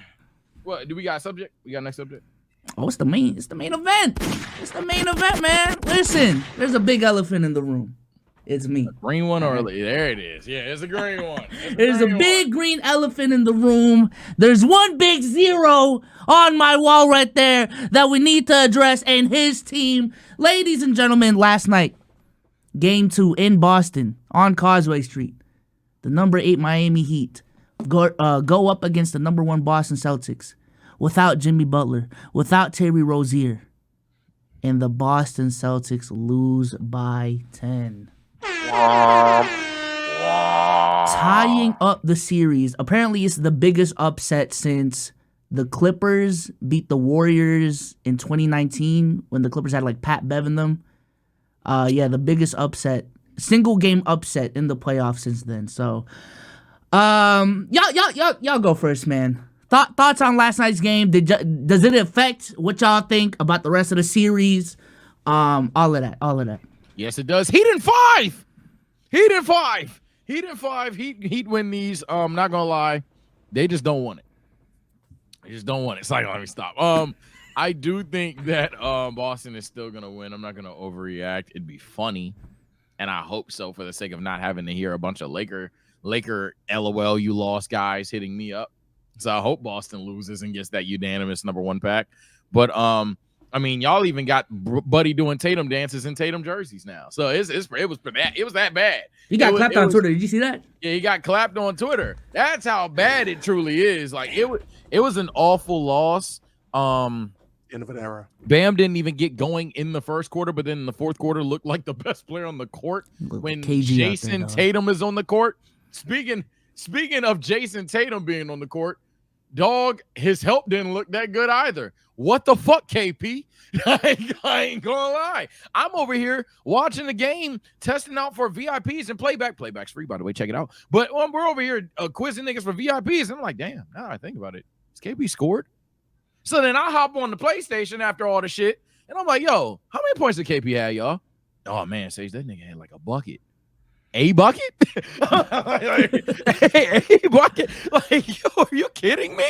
What do we got? Subject? We got next subject? Oh, it's the main event. It's the main event, man. Listen, there's a big elephant in the room. It's me. Green one or there it is. Yeah, it's a green one. There's a big green elephant in the room. There's one big zero on my wall right there that we need to address, and his team. Ladies and gentlemen, last night, Game 2 in Boston on Causeway Street. The number 8 Miami Heat go up against the number 1 Boston Celtics without Jimmy Butler, without Terry Rozier. And the Boston Celtics lose by 10. Tying up the series. Apparently, it's the biggest upset since the Clippers beat the Warriors in 2019 when the Clippers had like Pat Bev in them. Yeah, the biggest upset, single game upset in the playoffs since then. So, y'all go first, man. Thoughts on last night's game? Does it affect what y'all think about the rest of the series? All of that. Yes, it does. Heat in 5. Heat win these. Not gonna lie, they just don't want it. It's like, let me stop. I do think that Boston is still gonna win. I'm not gonna overreact. It'd be funny, and I hope so for the sake of not having to hear a bunch of Laker LOL you lost guys hitting me up. So I hope Boston loses and gets that unanimous number 1 pack. But I mean, y'all even got Buddy doing Tatum dances in Tatum jerseys now. So it was that bad. He got clapped on Twitter. Did you see that? Yeah, he got clapped on Twitter. That's how bad it truly is. Like it was an awful loss. End of an era. Bam didn't even get going in the first quarter, but then in the fourth quarter looked like the best player on the court when Jayson Tatum is on the court. Speaking of Jayson Tatum being on the court, dog, his help didn't look that good either. What the fuck, KP? I ain't gonna lie. I'm over here watching the game, testing out for VIPs and playback. Playback's free, by the way. Check it out. But we're over here quizzing niggas for VIPs. And I'm like, damn, now I think about it. Has KP scored? So then I hop on the PlayStation after all the shit, and I'm like, yo, how many points did KP have, y'all? Oh man, Sage, that nigga had like a bucket. A bucket? a bucket? Like, yo, are you kidding me?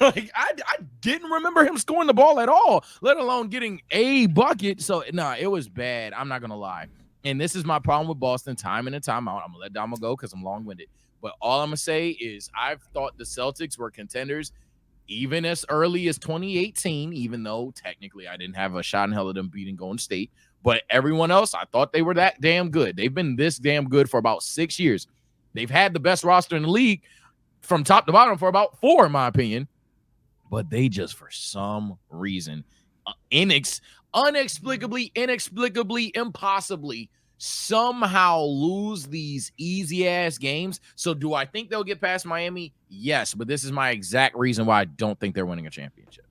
Like, I didn't remember him scoring the ball at all, let alone getting a bucket. So, nah, it was bad. I'm not going to lie. And this is my problem with Boston time in and time out. I'm going to let Domo go because I'm long-winded. But all I'm going to say is I've thought the Celtics were contenders even as early as 2018, even though technically I didn't have a shot in hell of them beating Golden State. But everyone else, I thought they were that damn good. They've been this damn good for about 6 years. They've had the best roster in the league from top to bottom for about 4, in my opinion. But they just, for some reason, inexplicably, impossibly, somehow lose these easy-ass games. So do I think they'll get past Miami? Yes, but this is my exact reason why I don't think they're winning a championship.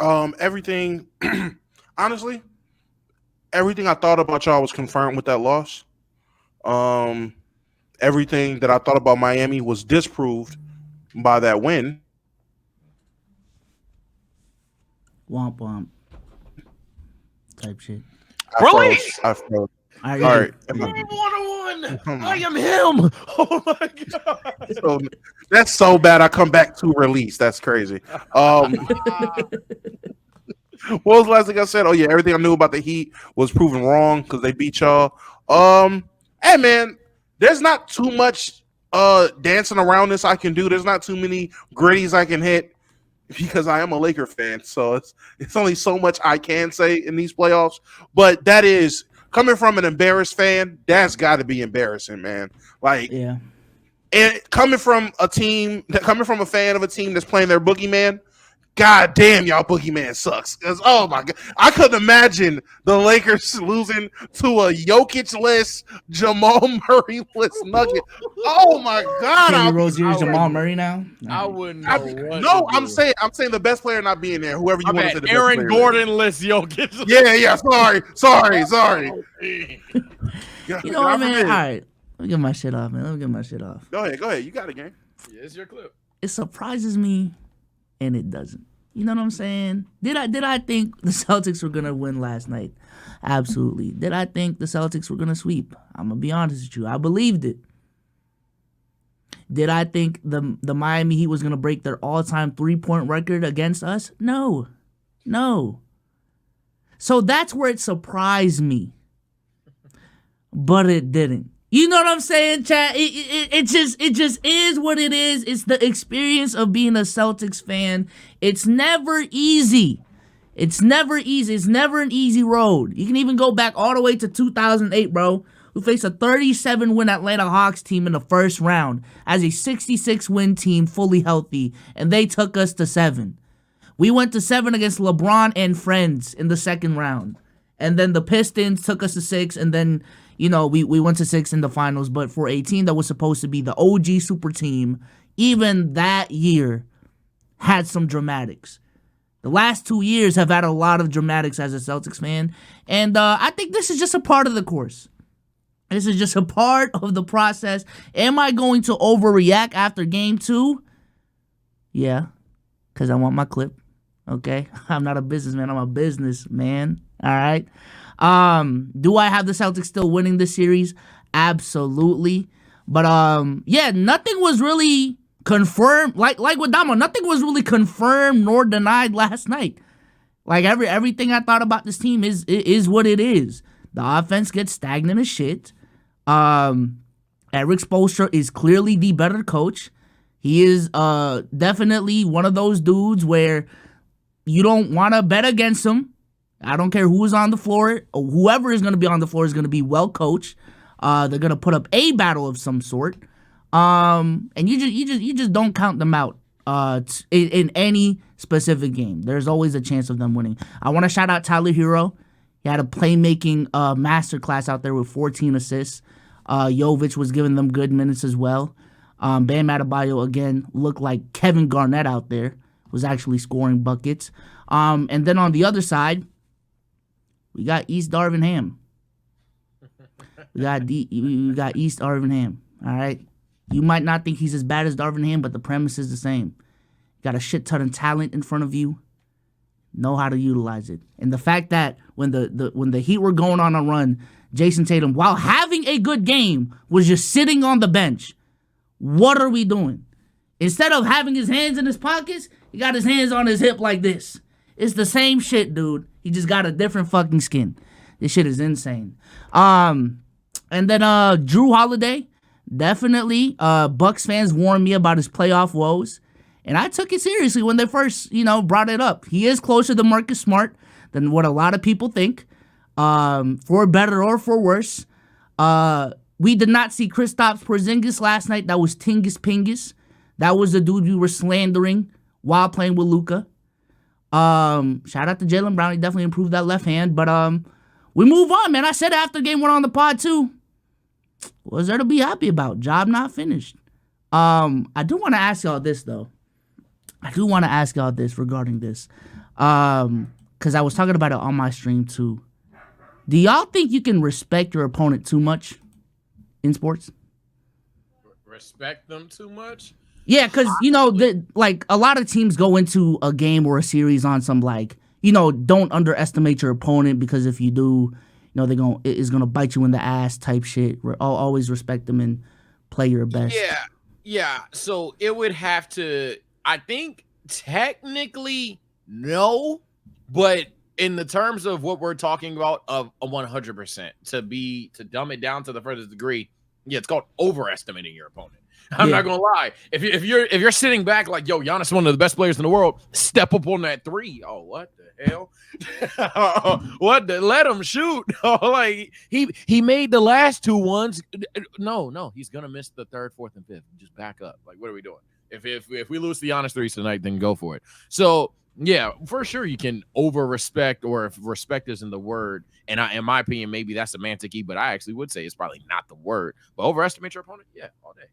Everything, honestly, everything I thought about y'all was confirmed with that loss. Everything that I thought about Miami was disproved by that win. Womp womp. Type shit. Really? I froze. All right. I am him. Oh my god. So, that's so bad. I come back to release. That's crazy. What was the last thing I said? Oh yeah, everything I knew about the Heat was proven wrong because they beat y'all. Hey man, there's not too much dancing around this I can do. There's not too many gritties I can hit because I am a Laker fan. So it's only so much I can say in these playoffs. But that is coming from an embarrassed fan. That's got to be embarrassing, man. Like, Yeah. And coming from a fan of a team that's playing their boogeyman. God damn, y'all boogeyman sucks. Because, oh my God, I couldn't imagine the Lakers losing to a Jokic-less, Jamal Murray-less Nugget. Oh my God. Kenny Rozier's Jamal Murray now? I wouldn't know. I'm saying the best player not being there. Whoever you want to say the Aaron best player. Gordon-less Jokic. Yeah. Sorry. You know what, man? All right. Let me get my shit off, man. Go ahead. You got it, gang. Yeah, it's your clip. It surprises me, and it doesn't. You know what I'm saying? Did I think the Celtics were gonna win last night? Absolutely. Did I think the Celtics were gonna sweep? I'm gonna be honest with you. I believed it. Did I think the Miami Heat was gonna break their all-time 3-point record against us? No. So that's where it surprised me. But it didn't. You know what I'm saying, chat? It just is what it is. It's the experience of being a Celtics fan. It's never easy. It's never an easy road. You can even go back all the way to 2008, bro. We faced a 37-win Atlanta Hawks team in the first round as a 66-win team, fully healthy, and they took us to 7. We went to 7 against LeBron and friends in the second round. And then the Pistons took us to 6, and then, you know, we went to 6 in the finals. But for a team that was supposed to be the OG super team, even that year had some dramatics. The last 2 years have had a lot of dramatics as a Celtics fan. And I think this is just a part of the course. This is just a part of the process. Am I going to overreact after game 2? Yeah, because I want my clip. Okay? I'm not a businessman. I'm a businessman. All right? Do I have the Celtics still winning this series? Absolutely. But, yeah, nothing was really confirmed. Like with Domo, nothing was really confirmed nor denied last night. Like, everything I thought about this team is what it is. The offense gets stagnant as shit. Eric Spoelstra is clearly the better coach. He is definitely one of those dudes where you don't want to bet against him. I don't care who is on the floor. Or whoever is going to be on the floor is going to be well coached. They're going to put up a battle of some sort. And you just don't count them out in any specific game. There's always a chance of them winning. I want to shout out Tyler Hero. He had a playmaking masterclass out there with 14 assists. Jovic was giving them good minutes as well. Bam Adebayo, again, looked like Kevin Garnett out there. Was actually scoring buckets. And then on the other side, we got East Darvin Ham. We got East Darvin Ham. All right? You might not think he's as bad as Darvin Ham, but the premise is the same. got a shit ton of talent in front of you. Know how to utilize it. And the fact that when the Heat were going on a run, Jayson Tatum, while having a good game, was just sitting on the bench. What are we doing? Instead of having his hands in his pockets, he got his hands on his hip like this. It's the same shit, dude. He just got a different fucking skin. This shit is insane. And then Drew Holiday, definitely. Bucks fans warned me about his playoff woes. And I took it seriously when they first, brought it up. He is closer to Marcus Smart than what a lot of people think, for better or for worse. We did not see Kristaps Porzingis last night. That was Tingus Pingus. That was the dude we were slandering while playing with Luka. Shout out to Jaylen Brown. He definitely improved that left hand. But we move on, man. I said after game 1 on the pod, too. What's there to be happy about? Job not finished. I do want to ask y'all this, though. I do want to ask y'all this regarding this. Because I was talking about it on my stream, too. Do y'all think you can respect your opponent too much in sports? Respect them too much? Yeah, because, a lot of teams go into a game or a series on some, don't underestimate your opponent, because if you do, it's going to bite you in the ass type shit. Always respect them and play your best. Yeah. So it would have to, I think, technically, no, but in the terms of what we're talking about, of a 100%, to dumb it down to the furthest degree, yeah, it's called overestimating your opponent. I'm not gonna lie. If you're sitting back like, yo, Giannis is one of the best players in the world, step up on that 3. Oh, what the hell? Let him shoot. Like he made the last 2 ones. No, he's gonna miss the 3rd, 4th, and 5th. Just back up. Like, what are we doing? If we lose the Giannis 3s tonight, then go for it. So yeah, for sure you can over respect, or if respect isn't the word, and in my opinion, maybe that's semantic-y, but I actually would say it's probably not the word. But overestimate your opponent, yeah, all day.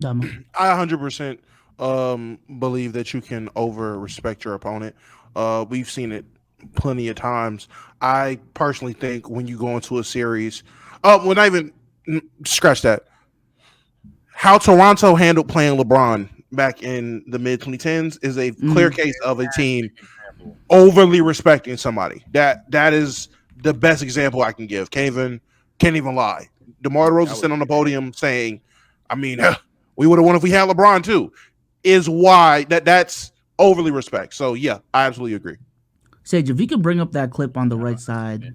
I 100% believe that you can over respect your opponent. We've seen it plenty of times. I personally think when you go into a series, well, not even scratch that. How Toronto handled playing LeBron back in the mid-2010s is a clear case of a team overly respecting somebody. That is the best example I can give. Can't even lie. DeMar DeRozan sitting on the podium saying, we would have won if we had LeBron too, is why that's overly respect. So yeah, I absolutely agree. Sage, if you could bring up that clip on the right side,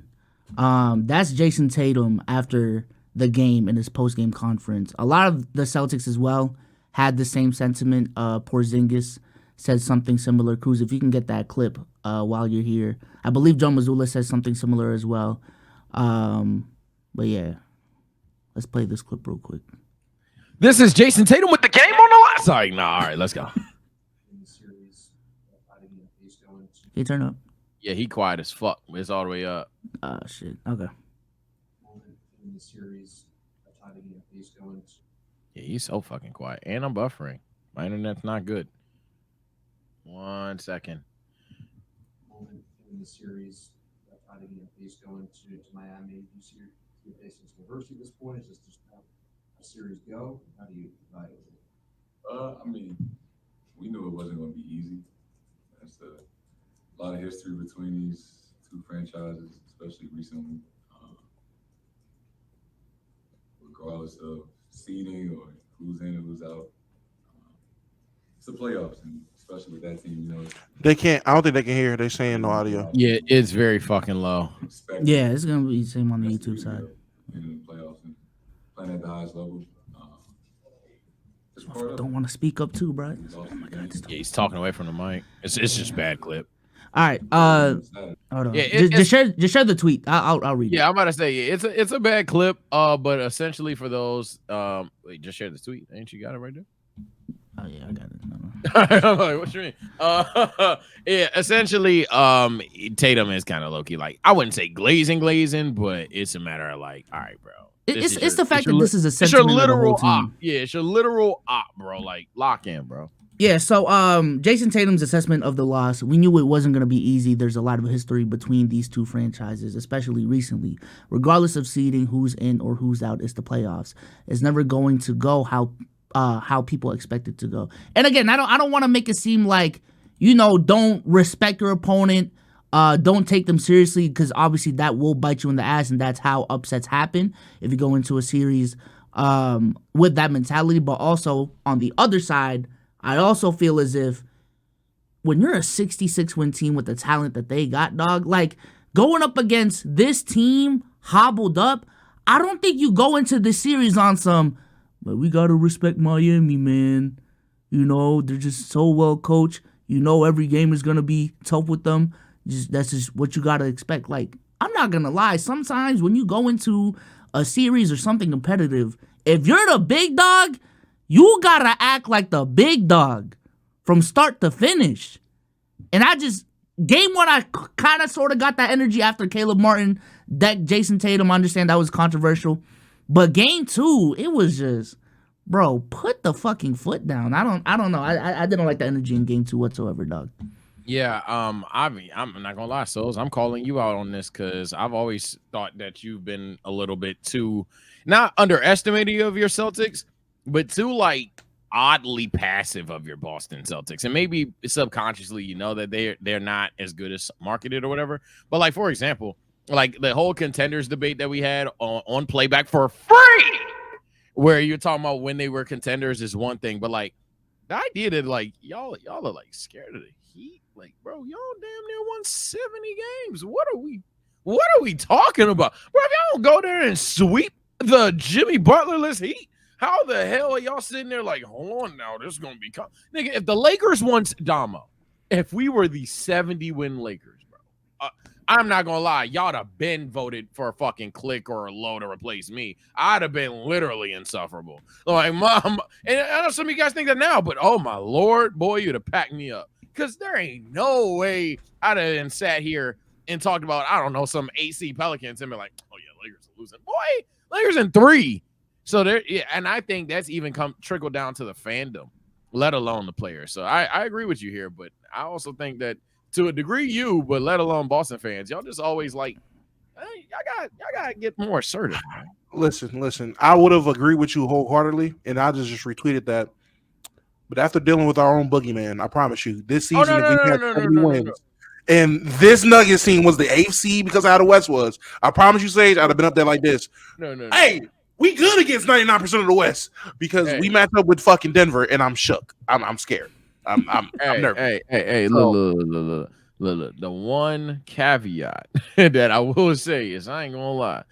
that's Jayson Tatum after the game in his post-game conference. A lot of the Celtics as well had the same sentiment. Porzingis said something similar. Cruz, if you can get that clip while you're here. I believe Joe Mazzulla says something similar as well. But yeah, let's play this clip real quick. This is Jayson Tatum with the game on the line. Sorry, all right, let's go. Can you turn up? Yeah, he quiet as fuck. It's all the way up. Oh, shit. Okay. Yeah, he's so fucking quiet. And I'm buffering. My internet's not good. 1 second. In the series, fighting a piece going to Miami. Do you see your facing some adversity at this point? Is this just how a series go? How do you evaluate it? We knew it wasn't going to be easy. That's a lot of history between these 2 franchises, especially recently. Regardless of seeding or who's in and who's out, it's the playoffs, and especially with that team, They can't. I don't think they can hear. They're saying no audio. Yeah, it's very fucking low. Yeah, it's gonna be the same on the YouTube side. In the playoffs and playing at the highest level. Don't want to speak up too, bro. Oh my God, yeah, he's talking away from the mic. It's just bad clip. All right. Hold on. Yeah, just share the tweet. I'll read it. Yeah, I'm about to say it's a bad clip. But essentially for those, wait, just share the tweet. Ain't you got it right there? Oh yeah, I got it. I'm like, what you mean? Yeah, essentially, Tatum is kind of low key. Like, I wouldn't say glazing, but it's a matter of like, all right, bro. It's the fact that this is a sentiment it's your literal of the whole team. op. Yeah, it's your literal op, bro. Like, lock in, bro. Yeah, so Jayson Tatum's assessment of the loss, we knew it wasn't going to be easy. There's a lot of history between these 2 franchises, especially recently. Regardless of seeding, who's in or who's out, it's the playoffs. It's never going to go how how people expect it to go. And again, I don't want to make it seem like, you know, don't respect your opponent, don't take them seriously, because obviously that will bite you in the ass, and that's how upsets happen if you go into a series with that mentality. But also on the other side, I also feel as if when you're a 66-win team with the talent that they got, dog, like going up against this team hobbled up, I don't think you go into this series on some, but we got to respect Miami, man. You know, they're just so well coached. You know, every game is going to be tough with them. That's just what you got to expect. Like, I'm not going to lie. Sometimes when you go into a series or something competitive, if you're the big dog, you got to act like the big dog from start to finish. And game one, I kind of sort of got that energy after Caleb Martin decked Jayson Tatum. I understand that was controversial. But game two, it was just, bro, put the fucking foot down. I don't know. I didn't like the energy in game two whatsoever, dog. Yeah, I'm not gonna lie, Solz. I'm calling you out on this because I've always thought that you've been a little bit too, not underestimating of your Celtics, but too like oddly passive of your Boston Celtics. And maybe subconsciously you know that they're not as good as marketed or whatever. But like, for example, like the whole contenders debate that we had on playback for free, where you're talking about when they were contenders is one thing, but like the idea that like y'all are like scared of the Heat, like, bro, y'all damn near won 70 games. What are we talking about? Bro, if y'all don't go there and sweep the Jimmy Butler-less Heat, how the hell are y'all sitting there like, hold on now, this is gonna be nigga, if the Lakers once DOMO, if we were the 70-win Lakers, bro, I'm not gonna lie, y'all have been voted for a fucking click or a low to replace me. I'd have been literally insufferable. Like, mom, and I know some of you guys think that now, but oh my lord, boy, you'd have packed me up. Because there ain't no way I'd have sat here and talked about, I don't know, some AC Pelicans and be like, oh yeah, Lakers are losing. Boy, Lakers in 3. So there, yeah, and I think that's even trickled down to the fandom, let alone the players. So I agree with you here, but I also think that to a degree but let alone Boston fans, y'all just always like, hey, y'all gotta get more assertive, man. Listen, I would have agreed with you wholeheartedly, and I just retweeted that. But after dealing with our own boogeyman, I promise you, this season, if we had 70 wins, and this Nuggets team was the 8th seed because of how the West was, I promise you, Sage, I'd have been up there like this. No. Hey, we good against 99% of the West because we matched up with fucking Denver, and I'm shook. I'm scared. I'm nervous. Hey, look. The one caveat that I will say is I ain't gonna lie.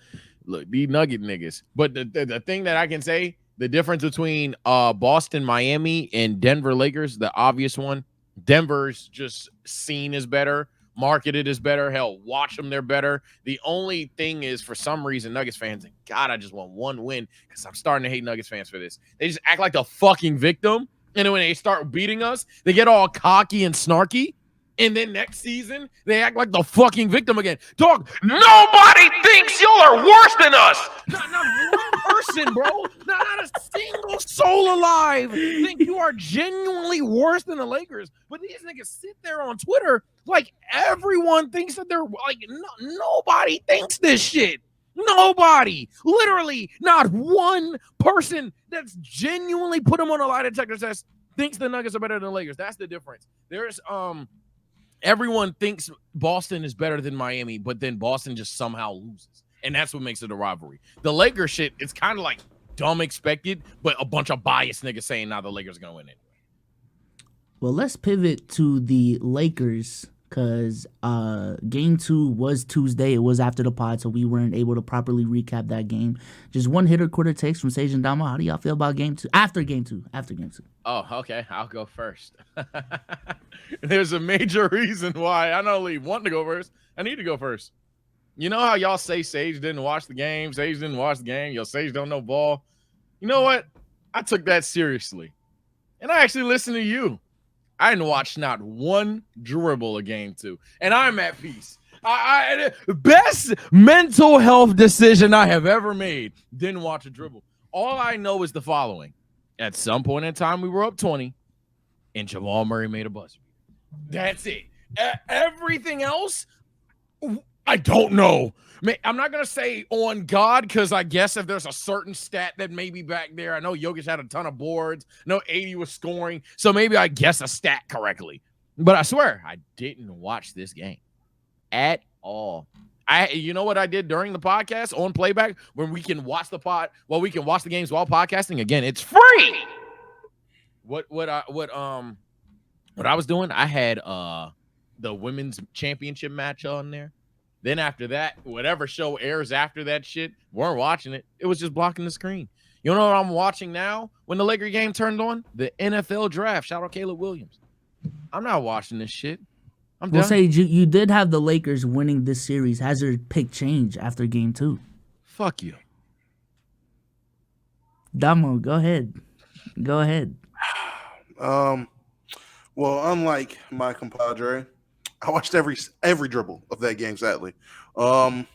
Look, these Nugget niggas. But the thing that I can say, the difference between Boston, Miami, and Denver Lakers, the obvious one, Denver's just seen as better, marketed as better. Hell, watch them, they're better. The only thing is, for some reason, Nuggets fans, and God, I just want one win because I'm starting to hate Nuggets fans for this. They just act like the fucking victim, and then when they start beating us, they get all cocky and snarky. And then next season, they act like the fucking victim again. Dog, nobody thinks y'all are worse than us. Not one person, bro. Not a single soul alive think you are genuinely worse than the Lakers. But these niggas sit there on Twitter like everyone thinks that they're like, nobody thinks this shit. Nobody. Literally, not one person that's genuinely put them on a lie detector test thinks the Nuggets are better than the Lakers. That's the difference. There's everyone thinks Boston is better than Miami, but then Boston just somehow loses. And that's what makes it a rivalry. The Lakers shit, it's kind of like dumb expected, but a bunch of biased niggas saying now the Lakers are going to win anyway. Well, let's pivot to the Lakers because game 2 was Tuesday. It was after the pod, so we weren't able to properly recap that game. Just one hitter quarter takes from Sage and DOMO. How do y'all feel about game 2? After game 2. Oh, okay. I'll go first. There's a major reason why I not only want to go first, I need to go first. You know how y'all say Sage didn't watch the game? Sage didn't watch the game. Yo, Sage don't know ball. You know what? I took that seriously. And I actually listened to you. I didn't watch not one dribble of game 2. And I'm at peace. I best mental health decision I have ever made. Didn't watch a dribble. All I know is the following. At some point in time, we were up 20, and Jamal Murray made a buzzer. That's it. Everything else, I don't know. I'm not going to say on God, because I guess if there's a certain stat that may be back there, I know Jokic had a ton of boards. I know 80 was scoring. So maybe I guess a stat correctly. But I swear, I didn't watch this game at all. You know what I did during the podcast on playback when we can watch the we can watch the games while podcasting? Again, it's free. What I was doing, I had the women's championship match on there. Then after that, whatever show airs after that shit, weren't watching it. It was just blocking the screen. You know what I'm watching now when the Laker game turned on? The NFL draft. Shout out Caleb Williams. I'm not watching this shit. I'm done. Well, Sage, you did have the Lakers winning this series. Has your pick changed after game 2? Fuck you. Domo, go ahead. Go ahead. Well, unlike my compadre, I watched every dribble of that game, sadly. Made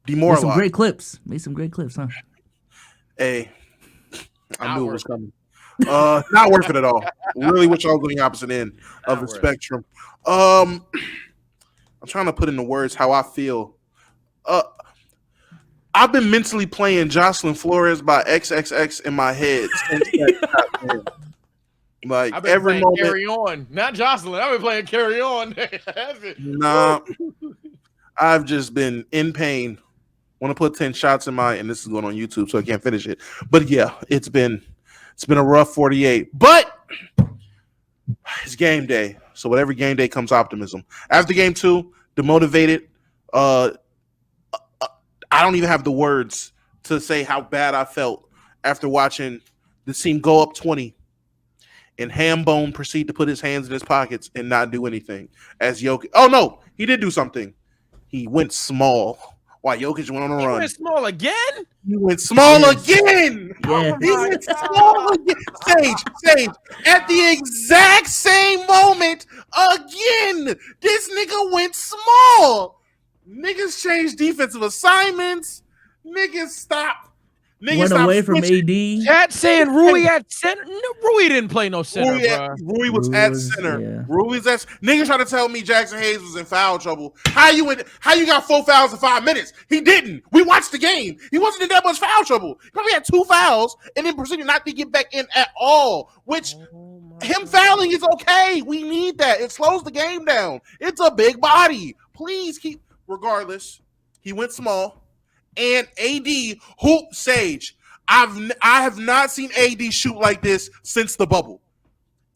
Demoralized. some great clips. Made some great clips, huh? Hey, I knew it was coming. Not worth it at all. Really wish I was on the opposite end of the spectrum. I'm trying to put into words how I feel. I've been mentally playing Jocelyn Flores by XXX in my head since that. Like I've been every playing moment. Carry On, not Jocelyn. I've been playing Carry On. Nah, I've just been in pain. Want to put 10 shots in my, and this is going on YouTube, so I can't finish it. But yeah, it's been a rough 48. But it's game day, so with every game day comes optimism. After game 2, demotivated. I don't even have the words to say how bad I felt after watching the team go up 20. And Hambone proceed to put his hands in his pockets and not do anything. As Jokic, oh no, he did do something. He went small while Jokic went on a run. He went small again? He went small again. Yeah. He went small again. Sage, at the exact same moment again. This nigga went small. Niggas changed defensive assignments. Niggas stopped. Went away from AD. Chat saying Rui at center. No, Rui didn't play no center, bro. Rui was at center. Yeah. Rui's at niggas trying to tell me Jackson Hayes was in foul trouble. How you got 4 fouls in 5 minutes? He didn't. We watched the game. He wasn't in that much foul trouble. He probably had 2 fouls and then proceeded not to get back in at all. Which him fouling is okay. We need that. It slows the game down. It's a big body. Please keep. Regardless, he went small. And AD hoop Sage. I have not seen AD shoot like this since the bubble.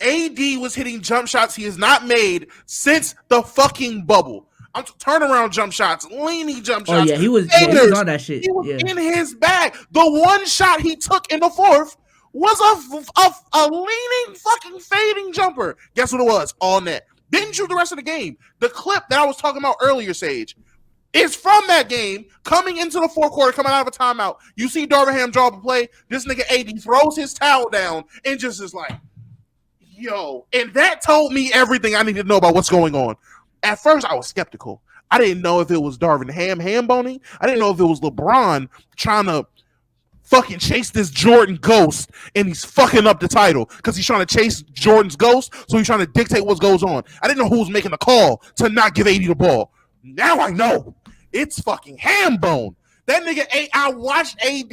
AD was hitting jump shots he has not made since the fucking bubble. I'm turnaround jump shots, leaning jump shots. Oh yeah, he was on that shit. He was in his bag. The one shot he took in the 4th was a leaning fucking fading jumper. Guess what it was? All net. Didn't shoot the rest of the game. The clip that I was talking about earlier, Sage, is from that game, coming into the 4th quarter, coming out of a timeout. You see Darvingham draw up a play. This nigga AD throws his towel down and just is like, yo. And that told me everything I needed to know about what's going on. At first, I was skeptical. I didn't know if it was Darvingham ham-boning. I didn't know if it was LeBron trying to fucking chase this Jordan ghost, and he's fucking up the title because he's trying to chase Jordan's ghost, so he's trying to dictate what goes on. I didn't know who was making the call to not give AD the ball. Now I know. It's fucking ham bone. That nigga, I watched AD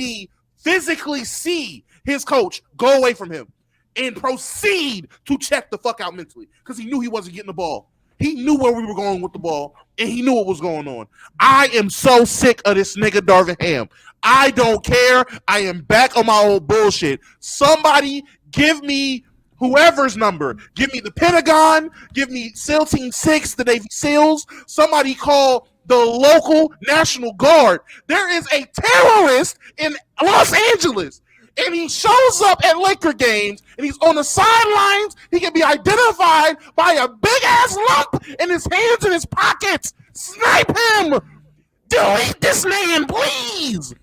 physically see his coach go away from him and proceed to check the fuck out mentally because he knew he wasn't getting the ball. He knew where we were going with the ball, and he knew what was going on. I am so sick of this nigga Darvingham. I don't care. I am back on my old bullshit. Somebody give me whoever's number. Give me the Pentagon. Give me SEAL Team 6, the Navy SEALs. Somebody call the local National Guard. There is a terrorist in Los Angeles, and he shows up at Laker games, and he's on the sidelines. He can be identified by a big-ass lump in his hands in his pockets. Snipe him! Delete this man, please!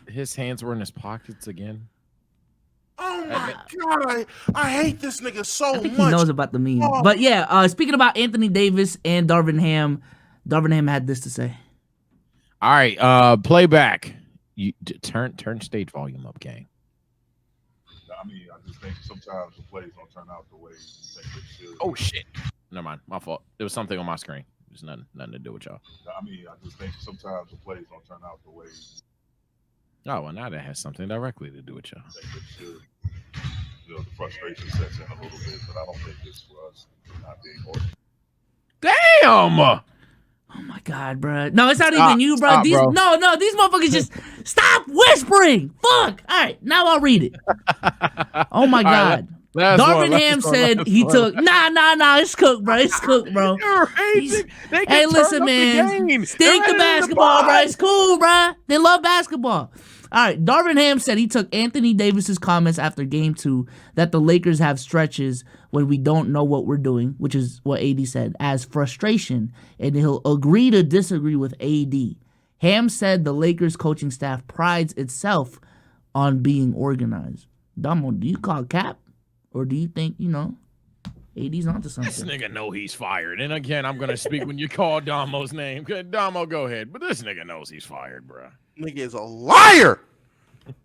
His hands were in his pockets again. Oh my God, I hate this nigga so much. I think he knows about the meme. Oh. But yeah, speaking about Anthony Davis and Darvingham had this to say. All right, playback. You turn stage volume up, gang. I mean, I just think sometimes the plays don't turn out the way you think they should. Oh shit! Never mind, my fault. There was something on my screen. There's nothing to do with y'all. I mean, I just think sometimes the plays don't turn out the way. Oh, well, now that has something directly to do with y'all. I think it should. You know, the frustration sets in a little bit, but I don't think it's for us not being organized. Damn! Oh my God, bro. No, it's not even you, bro. Stop, These bro. no, these motherfuckers just stop whispering. Fuck. All right, now I'll read it. Oh my God. Darvin Ham said he took nah, it's cooked, bro. It's cooked, bro. Hey, listen, man. Stick to basketball, bro. It's cool, bro. They love basketball. All right, Darvin Ham said he took Anthony Davis's comments after game 2 that the Lakers have stretches when we don't know what we're doing, which is what AD said, as frustration, and he'll agree to disagree with AD. Ham said the Lakers coaching staff prides itself on being organized. Domo, do you call cap? Or do you think, AD's onto something? This nigga know he's fired. And again, I'm going to speak when you call Domo's name. Good, Domo, go ahead. But this nigga knows he's fired, bro. Nigga is a liar.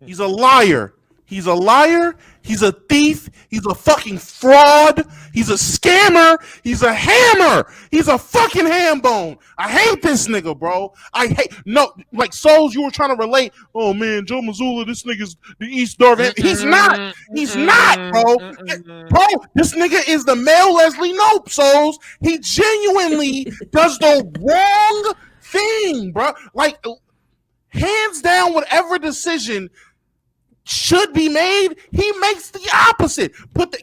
He's a liar. He's a liar. He's a thief. He's a fucking fraud. He's a scammer. He's a hammer. He's a fucking ham bone. I hate this nigga, bro. Like Solz, you were trying to relate. Oh man, Joe Mazzulla, this nigga's the East Darvin. He's not. He's not, bro. Bro, this nigga is the male Leslie Knope, Solz. He genuinely does the wrong thing, bro. Like, hands down, whatever decision should be made, he makes the opposite.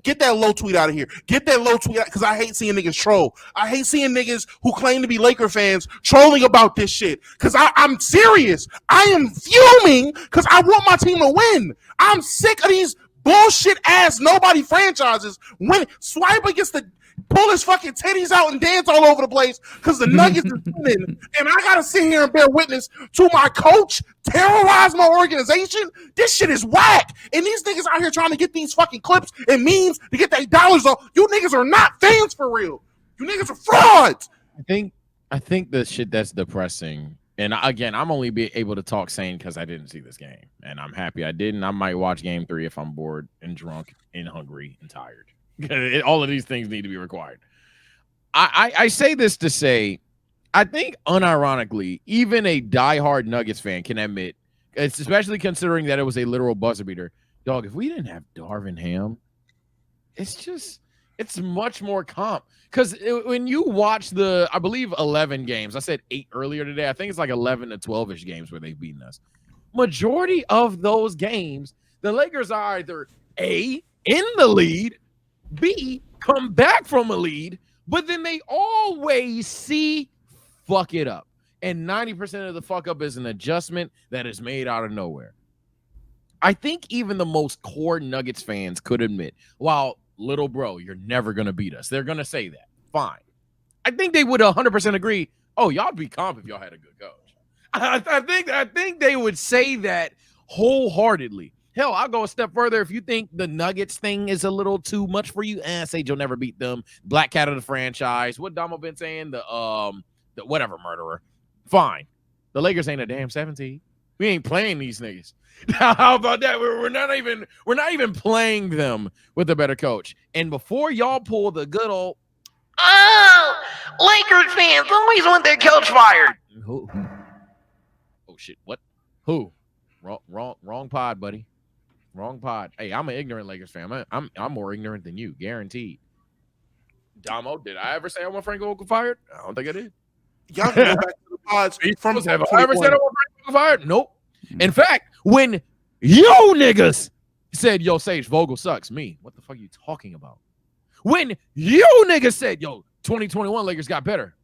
Get that low tweet out of here. Get that low tweet out, because I hate seeing niggas troll. I hate seeing niggas who claim to be Laker fans trolling about this shit. Because I'm serious. I am fuming because I want my team to win. I'm sick of these bullshit ass nobody franchises when Swiper gets to pull his fucking titties out and dance all over the place because the Nuggets are winning, and I gotta sit here and bear witness to my coach terrorize my organization. This shit is whack, and these niggas out here trying to get these fucking clips and memes to get their dollars off. You niggas are not fans for real. You niggas are frauds. I think the shit that's depressing, and again, I'm only able to talk sane because I didn't see this game, and I'm happy I didn't. I might watch game 3 if I'm bored and drunk and hungry and tired. All of these things need to be required. I say this to say, I think unironically, even a diehard Nuggets fan can admit, it's especially considering that it was a literal buzzer beater. Dog, if we didn't have Darvin Ham, it's much more comp. Because when you watch the, I believe 11 games, I said 8 earlier today. I think it's like 11 to 12-ish games where they've beaten us. Majority of those games, the Lakers are either A, in the lead, B, come back from a lead, but then they always C, fuck it up. And 90% of the fuck up is an adjustment that is made out of nowhere. I think even the most core Nuggets fans could admit, wow, little bro, you're never going to beat us. They're going to say that. Fine. I think they would 100% agree, oh, y'all be comp if y'all had a good coach. I think they would say that wholeheartedly. Hell, I'll go a step further. If you think the Nuggets thing is a little too much for you, Sage will never beat them. Black cat of the franchise. What Domo been saying? The whatever murderer. Fine. The Lakers ain't a damn 17. We ain't playing these niggas. How about that? We're not even playing them with a better coach. And before y'all pull the good old, Oh, Lakers fans always want their coach fired. Who? Oh shit! What? Who? Wrong pod, buddy. Wrong pod. Hey, I'm an ignorant Lakers fan. I'm more ignorant than you, guaranteed. Domo, did I ever say I want Frank Vogel fired? I don't think I did. Y'all can go back to the pods from have I ever said I want Frank Vogel fired? Nope. In fact, when yo niggas said, yo, Sage, Vogel sucks, me, what the fuck are you talking about? When you niggas said, yo, 2021 Lakers got better,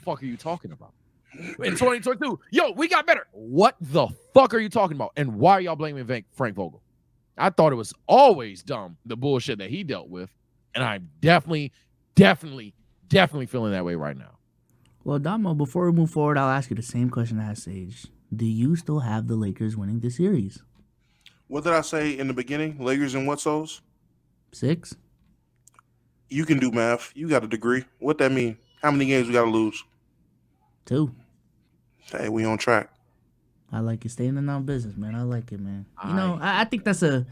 fuck are you talking about? In 2022, yo, we got better. What the fuck are you talking about? And why are y'all blaming Frank Vogel? I thought it was always dumb, the bullshit that he dealt with. And I'm definitely feeling that way right now. Well, Domo, before we move forward, I'll ask you the same question I asked Sage. Do you still have the Lakers winning the series? What did I say in the beginning? Lakers and what, Solz? 6. You can do math. You got a degree. What that mean? How many games we got to lose? 2. Hey, we on track. I like it. Staying in our business, man. I like it, man. I think that's a,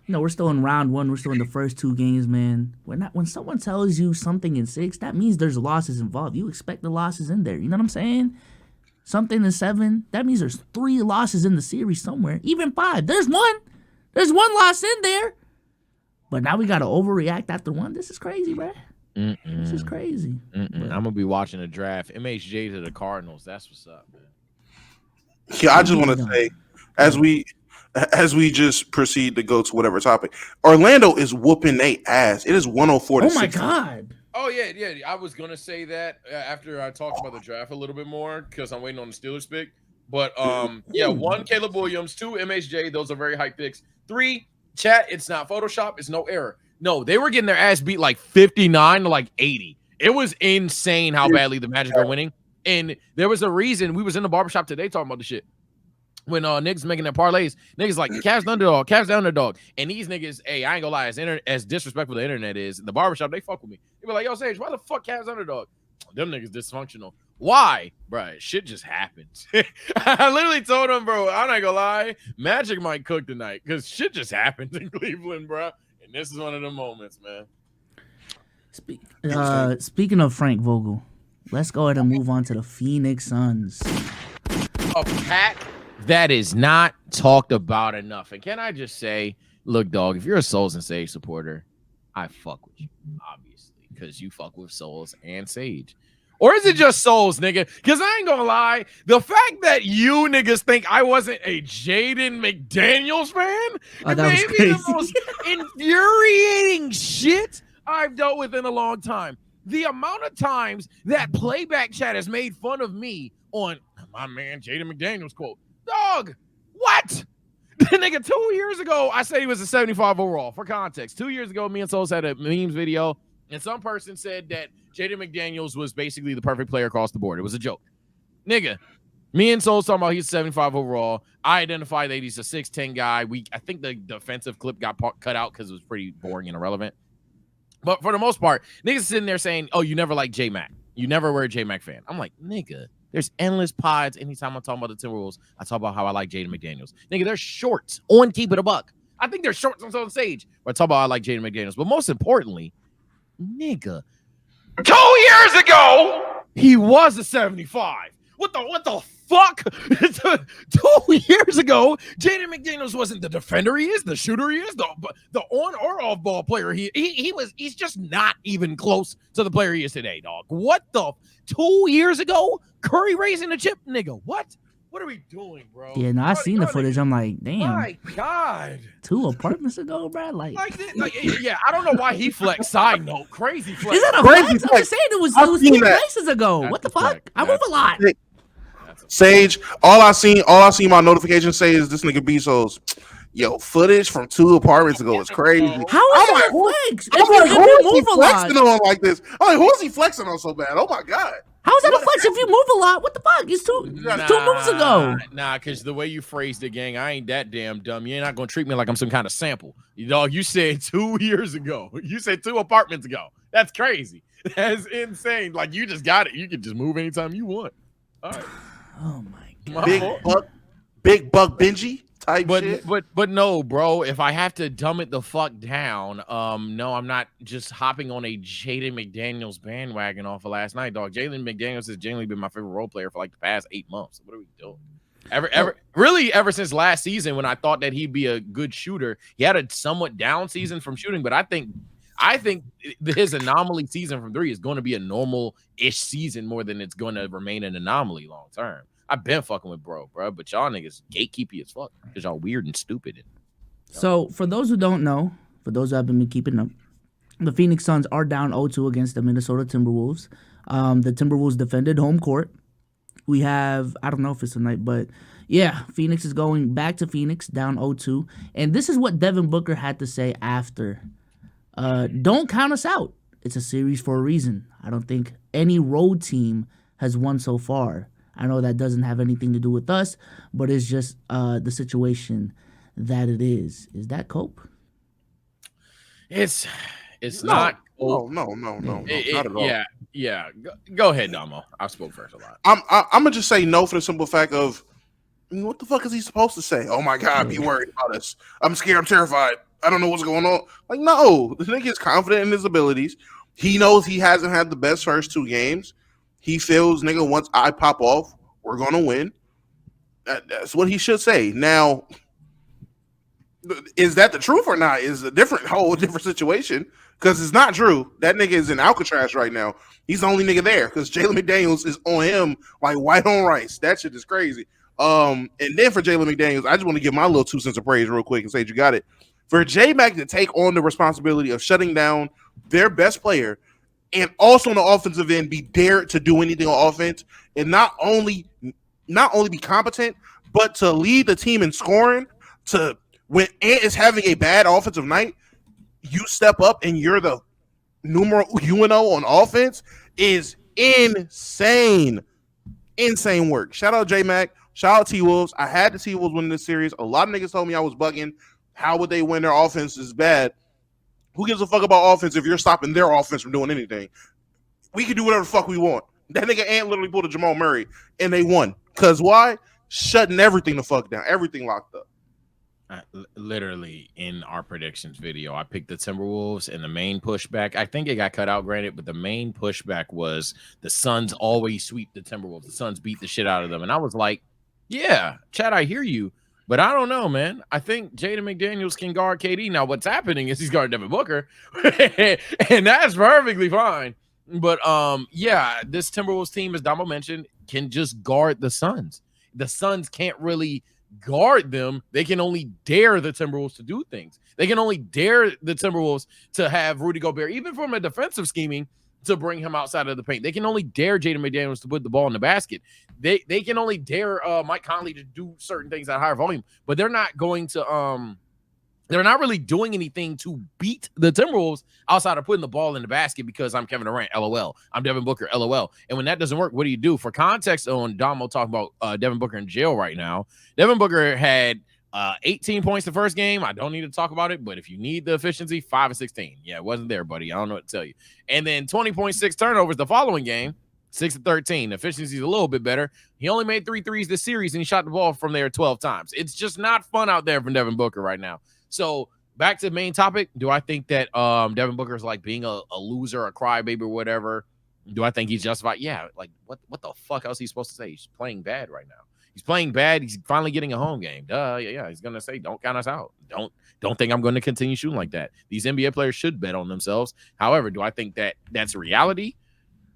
we're still in round 1. We're still in the first 2 games, man. We're not. When someone tells you something in 6, that means there's losses involved. You expect the losses in there. You know what I'm saying? Something in 7, that means there's 3 losses in the series somewhere. Even 5. There's one. There's 1 loss in there. But now we got to overreact after 1. This is crazy, man. This is crazy. I'm going to be watching the draft. MHJ to the Cardinals. That's what's up, man. Yeah, I just want to say, as we just proceed to go to whatever topic, Orlando is whooping their ass. It is 104 to 60. Oh, my God. Oh, yeah. I was going to say that after I talked about the draft a little bit more because I'm waiting on the Steelers pick. But, 1, Caleb Williams, 2, MHJ. Those are very hype picks. 3, chat, it's not Photoshop. It's no error. No, they were getting their ass beat like 59 to like 80. It was insane how badly the Magic are winning. And there was a reason. We was in the barbershop today talking about the shit. When niggas making their parlays, niggas like Cavs the underdog, Cavs the underdog. And these niggas, hey, I ain't gonna lie, as disrespectful the internet is, in the barbershop, they fuck with me. They be like, yo, Sage, why the fuck Cavs underdog? Them niggas dysfunctional. Why? Bruh, shit just happens. I literally told them, bro, I'm not gonna lie, Magic might cook tonight because shit just happens in Cleveland, bro. And this is one of the moments, man. Speaking of Frank Vogel, let's go ahead and move on to the Phoenix Suns. A pack that is not talked about enough. And can I just say, look, dog, if you're a Solz and Sage supporter, I fuck with you, obviously, because you fuck with Solz and Sage. Or is it just Solz, nigga? Because I ain't gonna lie, the fact that you niggas think I wasn't a Jaden McDaniels fan may be the most infuriating shit I've dealt with in a long time. The amount of times that playback chat has made fun of me on my man Jaden McDaniels quote. Dog, what? Nigga, 2 years ago, I said he was a 75 overall. For context, 2 years ago, me and Solz had a memes video, and some person said that Jaden McDaniels was basically the perfect player across the board. It was a joke. Nigga, me and Solz talking about he's 75 overall. I identified that he's a 6'10 guy. I think the defensive clip got cut out because it was pretty boring and irrelevant. But for the most part, niggas sitting there saying, oh, you never liked J-Mac. You never were a J-Mac fan. I'm like, nigga, there's endless pods. Anytime I'm talking about the Timberwolves, I talk about how I like Jaden McDaniels. Nigga, there's shorts on Keep It a Buck. I think there's shorts on Sage. But I talk about how I like Jaden McDaniels. But most importantly, nigga, 2 years ago, he was a 75. What the fuck? 2 years ago, Jaden McDaniels wasn't the defender he is, the shooter he is, the on or off ball player he's just not even close to the player he is today, dog. What the 2 years ago? Curry raising the chip, nigga. What are we doing, bro? Yeah, no, I seen the footage. I'm like, damn. My God. 2 apartments ago, bro. Yeah, I don't know why he flexed. Side note, crazy flex. Is that a flex? I'm saying it was 2 places ago. What the fuck? I move a lot. Sage, all I seen my notification say is this nigga Bezos. Yo, footage from 2 apartments ago is crazy. How is that flex? Who is he flexing on like this? I'm like, who is he flexing on so bad? Oh my God. How is that a flex if you move a lot? What the fuck? It's two moves ago. Nah, because the way you phrased it, gang, I ain't that damn dumb. You're not going to treat me like I'm some kind of sample. Dog, you said 2 years ago. You said 2 apartments ago. That's crazy. That's insane. Like, you just got it. You can just move anytime you want. All right. Oh, my God. Big Buck Benji type shit. But no, bro, if I have to dumb it the fuck down, no, I'm not just hopping on a Jaden McDaniels bandwagon off of last night, dog. Jaden McDaniels has generally been my favorite role player for like the past 8 months. What are we doing? Ever since last season when I thought that he'd be a good shooter. He had a somewhat down season from shooting, but I think his anomaly season from 3 is going to be a normal-ish season more than it's going to remain an anomaly long term. I've been fucking with bro, but y'all niggas gatekeepy as fuck because y'all weird and stupid. So for those who don't know, for those who haven't been keeping up, the Phoenix Suns are down 0-2 against the Minnesota Timberwolves. The Timberwolves defended home court. We have, I don't know if it's tonight, but yeah, Phoenix is going back to Phoenix, down 0-2. And this is what Devin Booker had to say after. Don't count us out. It's a series for a reason. I don't think any road team has won so far. I know that doesn't have anything to do with us, but it's just the situation that it is. Is that cope? It's not. No, not at all. Yeah. Go ahead, Domo. I spoke first a lot. I'm gonna just say no for the simple fact of what the fuck is he supposed to say? Oh my God, be worried about us. I'm scared. I'm terrified. I don't know what's going on. Like, no, the nigga is confident in his abilities. He knows he hasn't had the best first 2 games. He feels, nigga, once I pop off, we're going to win. That's what he should say. Now, is that the truth or not? Is a whole different situation, because it's not true. That nigga is in Alcatraz right now. He's the only nigga there because Jayden McDaniels is on him like white on rice. That shit is crazy. And then for Jayden McDaniels, I just want to give my little 2 cents of praise real quick and say you got it. For J-Mac to take on the responsibility of shutting down their best player and also on the offensive end be dared to do anything on offense and not only be competent, but to lead the team in scoring, to when Ant is having a bad offensive night, you step up and you're the numero uno on offense is insane. Insane work. Shout out J-Mac. Shout out T-Wolves. I had the T-Wolves winning this series. A lot of niggas told me I was bugging. How would they win? Their offense is bad. Who gives a fuck about offense if you're stopping their offense from doing anything? We can do whatever the fuck we want. That nigga Ant literally pulled a Jamal Murray, and they won. Because why? Shutting everything the fuck down. Everything locked up. Literally in our predictions video, I picked the Timberwolves, and the main pushback, I think it got cut out, granted, but the main pushback was the Suns always sweep the Timberwolves. The Suns beat the shit out of them. And I was like, yeah, Chad, I hear you. But I don't know, man. I think Jaden McDaniels can guard KD. Now, what's happening is he's guarding Devin Booker, and that's perfectly fine. But, yeah, this Timberwolves team, as Damo mentioned, can just guard the Suns. The Suns can't really guard them. They can only dare the Timberwolves to do things. They can only dare the Timberwolves to have Rudy Gobert, even from a defensive scheming, to bring him outside of the paint. They can only dare Jaden McDaniels to put the ball in the basket. They can only dare Mike Conley to do certain things at higher volume, but they're not going to they're not really doing anything to beat the Timberwolves outside of putting the ball in the basket because I'm Kevin Durant, LOL. I'm Devin Booker, LOL. And when that doesn't work, what do you do? For context on Damo talking about Devin Booker in jail right now, Devin Booker had 18 points the first game. I don't need to talk about it, but if you need the efficiency, 5 of 16. Yeah, it wasn't there, buddy. I don't know what to tell you. And then 20.6 turnovers the following game, 6 of 13. Efficiency is a little bit better. He only made 3 threes this series, and he shot the ball from there 12 times. It's just not fun out there for Devin Booker right now. So back to the main topic. Do I think that Devin Booker is like being a loser, a crybaby, or whatever? Do I think he's justified? Yeah. Like what the fuck else is he supposed to say? He's playing bad right now. He's playing bad. He's finally getting a home game. Duh. Yeah. He's gonna say, "Don't count us out. Don't think I'm going to continue shooting like that." These NBA players should bet on themselves. However, do I think that that's reality?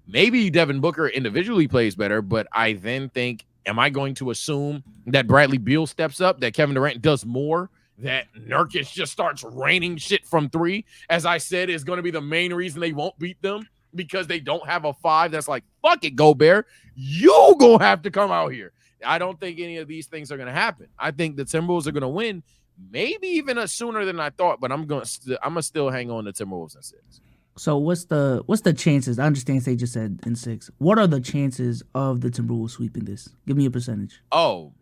Maybe Devin Booker individually plays better, but I then think, am I going to assume that Bradley Beal steps up, that Kevin Durant does more, that Nurkic just starts raining shit from 3, as I said, is going to be the main reason they won't beat them, because they don't have a 5 that's like, fuck it, Gobert, you gonna have to come out here. I don't think any of these things are going to happen. I think the Timberwolves are going to win, maybe even sooner than I thought, but I'm gonna still hang on to Timberwolves in 6. So what's the chances? I understand they just said in 6. What are the chances of the Timberwolves sweeping this? Give me a percentage. Oh,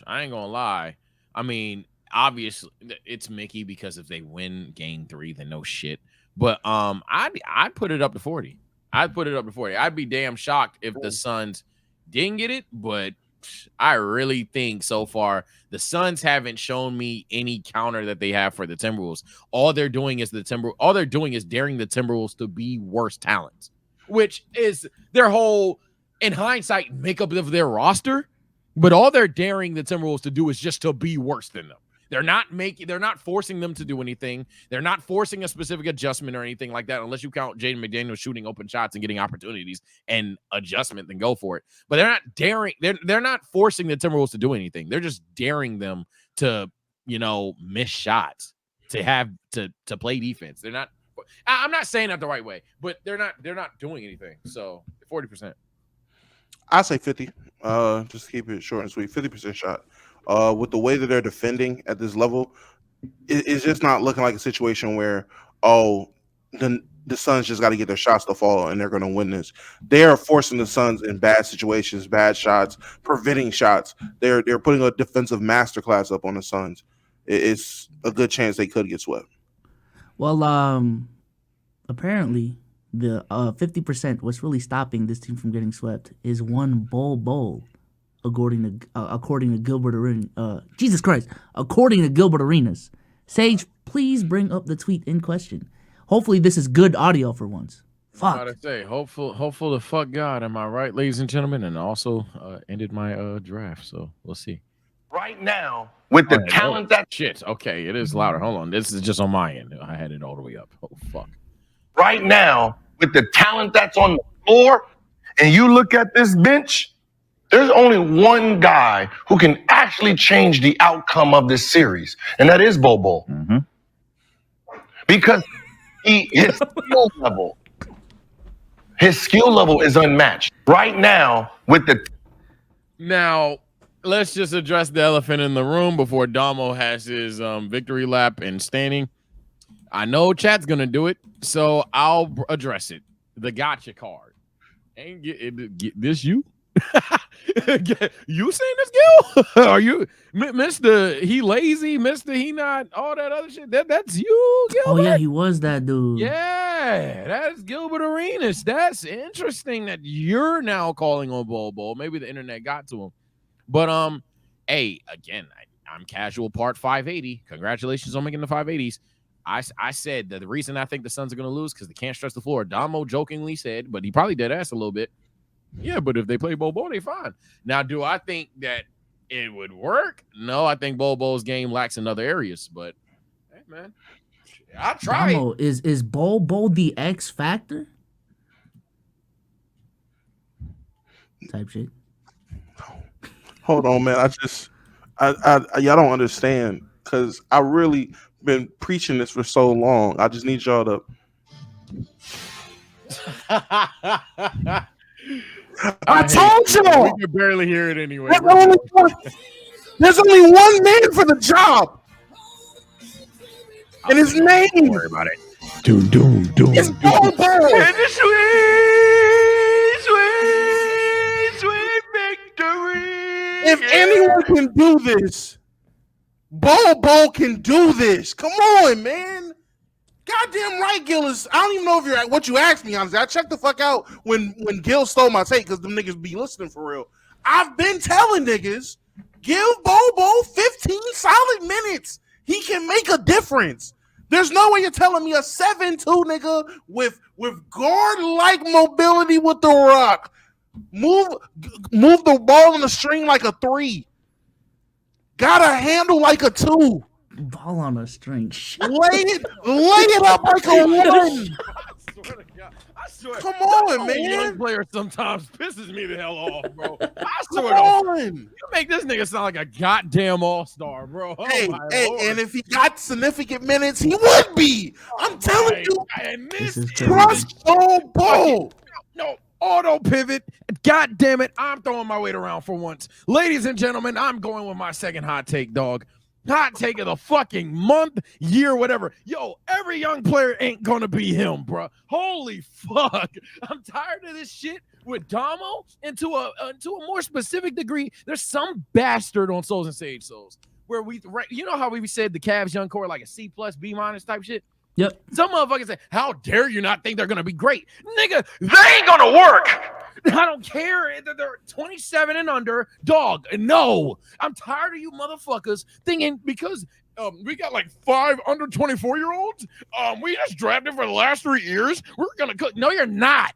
I ain't gonna lie. I mean, obviously it's Mickey, because if they win game 3, then no shit. But I'd put it up to 40. I'd put it up to 40. I'd be damn shocked if the Suns didn't get it, but I really think so far the Suns haven't shown me any counter that they have for the Timberwolves. All they're doing is daring the Timberwolves to be worse talents, which is their whole, in hindsight, makeup of their roster. But all they're daring the Timberwolves to do is just to be worse than them. They're not forcing them to do anything. They're not forcing a specific adjustment or anything like that, unless you count Jaden McDaniels shooting open shots and getting opportunities and adjustment, then go for it. But they're not daring. They're not forcing the Timberwolves to do anything. They're just daring them to, miss shots, to have to play defense. They're not. I'm not saying that the right way, but they're not doing anything. So 40%. I say 50. Just keep it short and sweet. 50% shot. With the way that they're defending at this level, it's just not looking like a situation where, the Suns just got to get their shots to fall and they're going to win this. They are forcing the Suns in bad situations, bad shots, preventing shots. They're putting a defensive masterclass up on the Suns. It's a good chance they could get swept. Well, apparently the 50%, what's really stopping this team from getting swept is one bowl. According to Gilbert Arenas, Jesus Christ! According to Gilbert Arenas, Sage, please bring up the tweet in question. Hopefully this is good audio for once. Fuck. I gotta say, hopeful to fuck God. Am I right, ladies and gentlemen? And also ended my draft, so we'll see. Right now, with the talent that shit. Okay, it is louder. Hold on, this is just on my end. I had it all the way up. Oh fuck. right now, with the talent that's on the floor, and you look at this bench, there's only one guy who can actually change the outcome of this series, and that is Bobo. Mm-hmm. Because his skill level is unmatched. Right now, with the Now, let's just address the elephant in the room before Domo has his victory lap and standing. I know chat's gonna do it, so I'll address it. The gotcha card. Ain't get this you? You seen this, Gil? Are you Mr. He lazy, Mr. He not all that other shit? That's you, Gilbert? Oh yeah, he was that dude. Yeah, that's Gilbert Arenas. That's interesting that you're now calling on Bobo. Maybe the internet got to him. But hey, again, I'm casual part 580. Congratulations on making the 580s. I said that the reason I think the Suns are going to lose because they can't stretch the floor. Domo jokingly said, but he probably dead ass a little bit. Yeah, but if they play Bobo, they fine. Now, do I think that it would work? No, I think Bobo's game lacks in other areas. But hey, man, I tried. Domo, is Bobo the X factor? Type shit. Hold on, man. Y'all don't understand because I really been preaching this for so long. I just need y'all to. I told y'all. We can barely hear it anyway. There's only one man for the job, and his name. Don't worry about it. It's Bobo. and the sweet victory. If anyone can do this, Bobo can do this. Come on, man. Goddamn right, Gil is. I don't even know if you're at what you asked me, honestly. I checked the fuck out when Gil stole my take because them niggas be listening for real. I've been telling niggas, give Bobo 15 solid minutes. He can make a difference. There's no way you're telling me a 7-2 nigga with guard-like mobility with the rock. Move the ball on the string like a 3. Got a handle like a 2. Ball on a string. Lay it up like a 1. I swear. Come on, That man. young player sometimes pisses me the hell off, bro. I Come swear. on. You make this nigga sound like a goddamn all-star, bro. Oh, Hey, my Lord. and if he got significant minutes, he would be. I'm telling you. And This is Trust Bobo. No, auto pivot. God damn it. I'm throwing my weight around for once. Ladies and gentlemen, I'm going with my second hot take, dog. Hot take of the fucking month, year, whatever. Yo, every young player ain't gonna be him, bro. Holy fuck. I'm tired of this shit with Domo, and to a more specific degree, there's some bastard on Solz and Sage Souls where you know how we said the Cavs young core like a C+, B- type shit? Yep. Some motherfuckers say, how dare you not think they're going to be great? Nigga, They ain't gonna work. I don't care that they're 27 and under. Dog, no. I'm tired of you motherfuckers thinking because we got like 5 under 24-year-olds. We just drafted for the last 3 years. We're going to cook. No, you're not.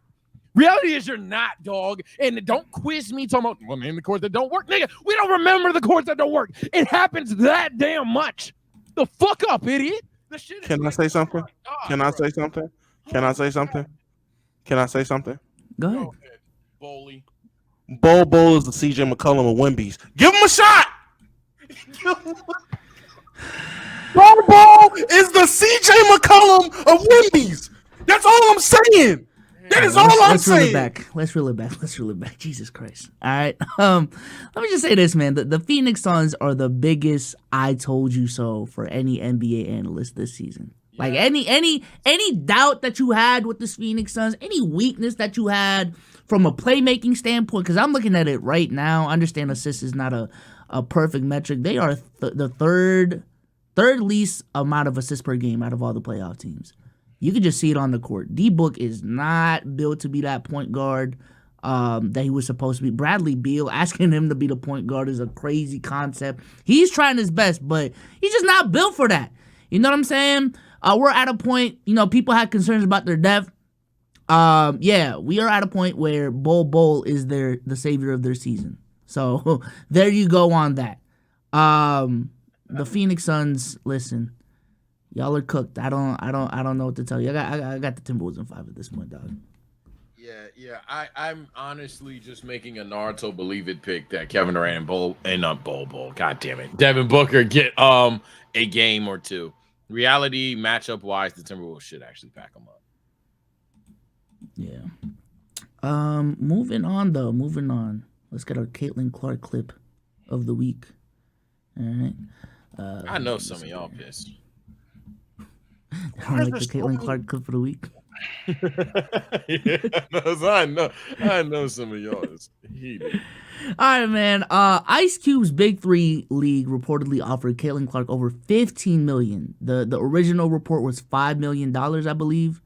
Reality is you're not, dog. And don't quiz me talking about, well, name the courts that don't work. Nigga, we don't remember the courts that don't work. It happens that damn much. The fuck up, idiot. Can I say something? Can I say something? Can I say something? Can I say something? Go ahead. Bowley. Bobo is the CJ McCollum of Wimby's. Give him a shot. Bobo is the CJ McCollum of Wimby's. That's all I'm saying. That is all I'm saying. Let's reel it back. Jesus Christ. All right. Let me just say this, man. The Phoenix Suns are the biggest I told you so for any NBA analyst this season. Yeah. Like any doubt that you had with this Phoenix Suns, any weakness that you had from a playmaking standpoint, because I'm looking at it right now. I understand assists is not a perfect metric. They are the third least amount of assists per game out of all the playoff teams. You can just see it on the court. D-Book is not built to be that point guard that he was supposed to be. Bradley Beal, asking him to be the point guard is a crazy concept. He's trying his best, but he's just not built for that. You know what I'm saying? We're at a point, people had concerns about their depth. Yeah, we are at a point where Bol is the savior of their season. So there you go on that. The Phoenix Suns, listen, y'all are cooked. I don't know what to tell you. I got the Timberwolves in 5 at this point, dog. Yeah. I'm honestly just making a Naruto believe it pick that Kevin Durant and God damn it, Devin Booker get a game or two. Reality matchup wise, the Timberwolves should actually pack them up. Yeah. Moving on. Let's get our Caitlin Clark clip of the week. All right. I know some of y'all pissed. I like the Caitlin Clark clip of the week. Yeah, I know some of y'all is heated. All right, man. Ice Cube's Big 3 League reportedly offered Caitlin Clark over $15 million. The original report was $5 million, I believe.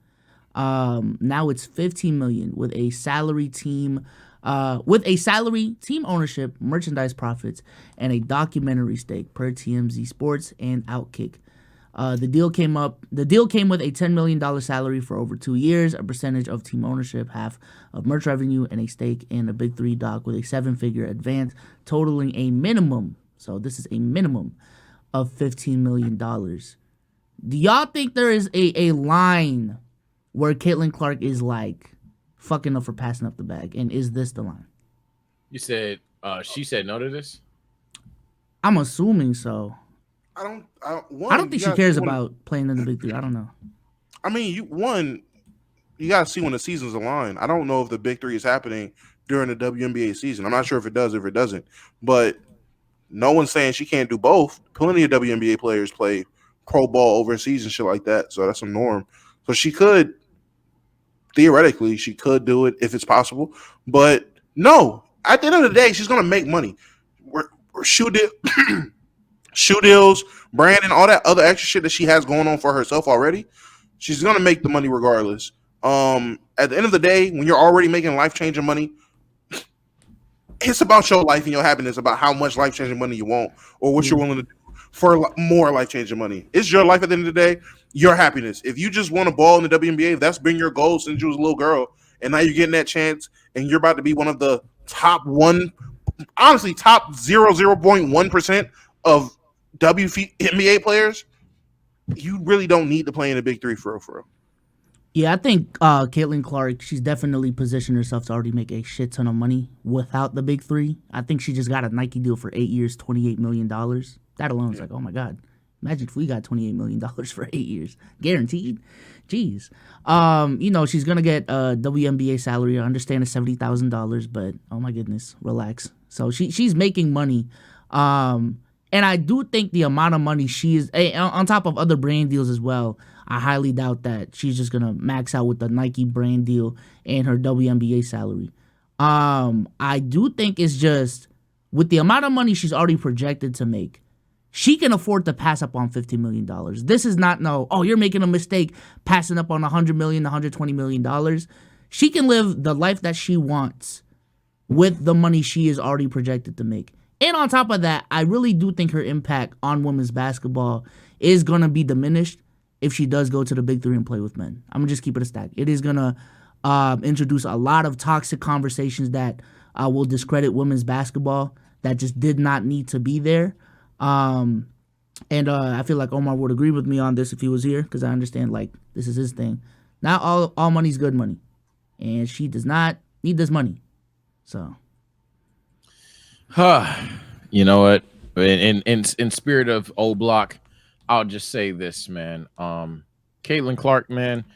Now it's $15 million with a salary team ownership, merchandise profits, and a documentary stake per TMZ Sports and Outkick. The deal came with a $10 million salary for over 2 years, a percentage of team ownership, half of merch revenue, and a stake in a Big 3 doc with a 7-figure advance, totaling a minimum. So this is a minimum of $15 million. Do y'all think there is a line where Caitlin Clark is like fucking up for passing up the bag? And is this the line? You said she said no to this? I'm assuming so. I don't think she cares about playing in the Big 3. I don't know. I mean, you got to see when the season's aligned. I don't know if the Big 3 is happening during the WNBA season. I'm not sure if it does, if it doesn't. But no one's saying she can't do both. Plenty of WNBA players play pro ball overseas and shit like that. So that's a norm. So she could, theoretically, she could do it if it's possible. But no, at the end of the day, she's going to make money. We're shoe deals, branding, all that other extra shit that she has going on for herself already. She's going to make the money regardless. At the end of the day, when you're already making life-changing money, it's about your life and your happiness, about how much life-changing money you want or what you're willing to do for more life-changing money. It's your life at the end of the day, your happiness. If you just want to ball in the WNBA, that's been your goal since you was a little girl, and now you're getting that chance, and you're about to be one of the top 0.1% of WNBA players, you really don't need to play in the Big 3 for real. Yeah, I think Caitlin Clark, she's definitely positioned herself to already make a shit ton of money without the Big 3. I think she just got a Nike deal for 8 years, $28 million. That alone is like, oh my God. Imagine if we got $28 million for 8 years. Guaranteed. Jeez. She's going to get a WNBA salary. I understand it's $70,000, but oh my goodness, relax. So she's making money. And I do think the amount of money she is, on top of other brand deals as well, I highly doubt that she's just going to max out with the Nike brand deal and her WNBA salary. I do think it's just, with the amount of money she's already projected to make, she can afford to pass up on $50 million. This is not, you're making a mistake passing up on $100 million, $120 million. She can live the life that she wants with the money she is already projected to make. And on top of that, I really do think her impact on women's basketball is going to be diminished if she does go to the Big 3 and play with men. I'm going to just keep it a stack. It is going to introduce a lot of toxic conversations that will discredit women's basketball that just did not need to be there. And I feel like Omar would agree with me on this if he was here, because I understand, like, this is his thing. Not all money's good money. And she does not need this money. So... You know what? In spirit of old block, I'll just say this, man. Caitlin Clark, man.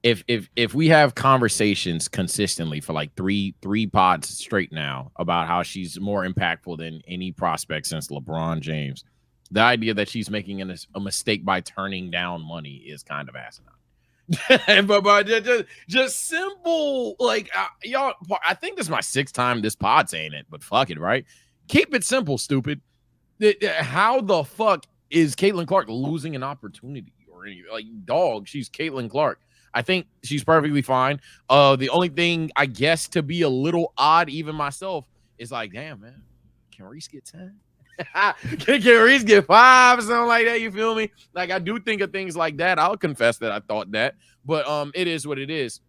If we have conversations consistently for like three pods straight now about how she's more impactful than any prospect since LeBron James, the idea that she's making a mistake by turning down money is kind of asinine. but just simple, like, y'all, I think this is my 6th time this pod saying it, but fuck it, right? Keep it simple, stupid. How the fuck is Caitlin Clark losing an opportunity or anything? Like, dog, she's Caitlin Clark. I think she's perfectly fine. The only thing, I guess, to be a little odd, even myself, is like, damn, man, can Reese get 10? Can Reese get 5 or something like that? You feel me? Like, I do think of things like that. I'll confess that I thought that, but it is what it is.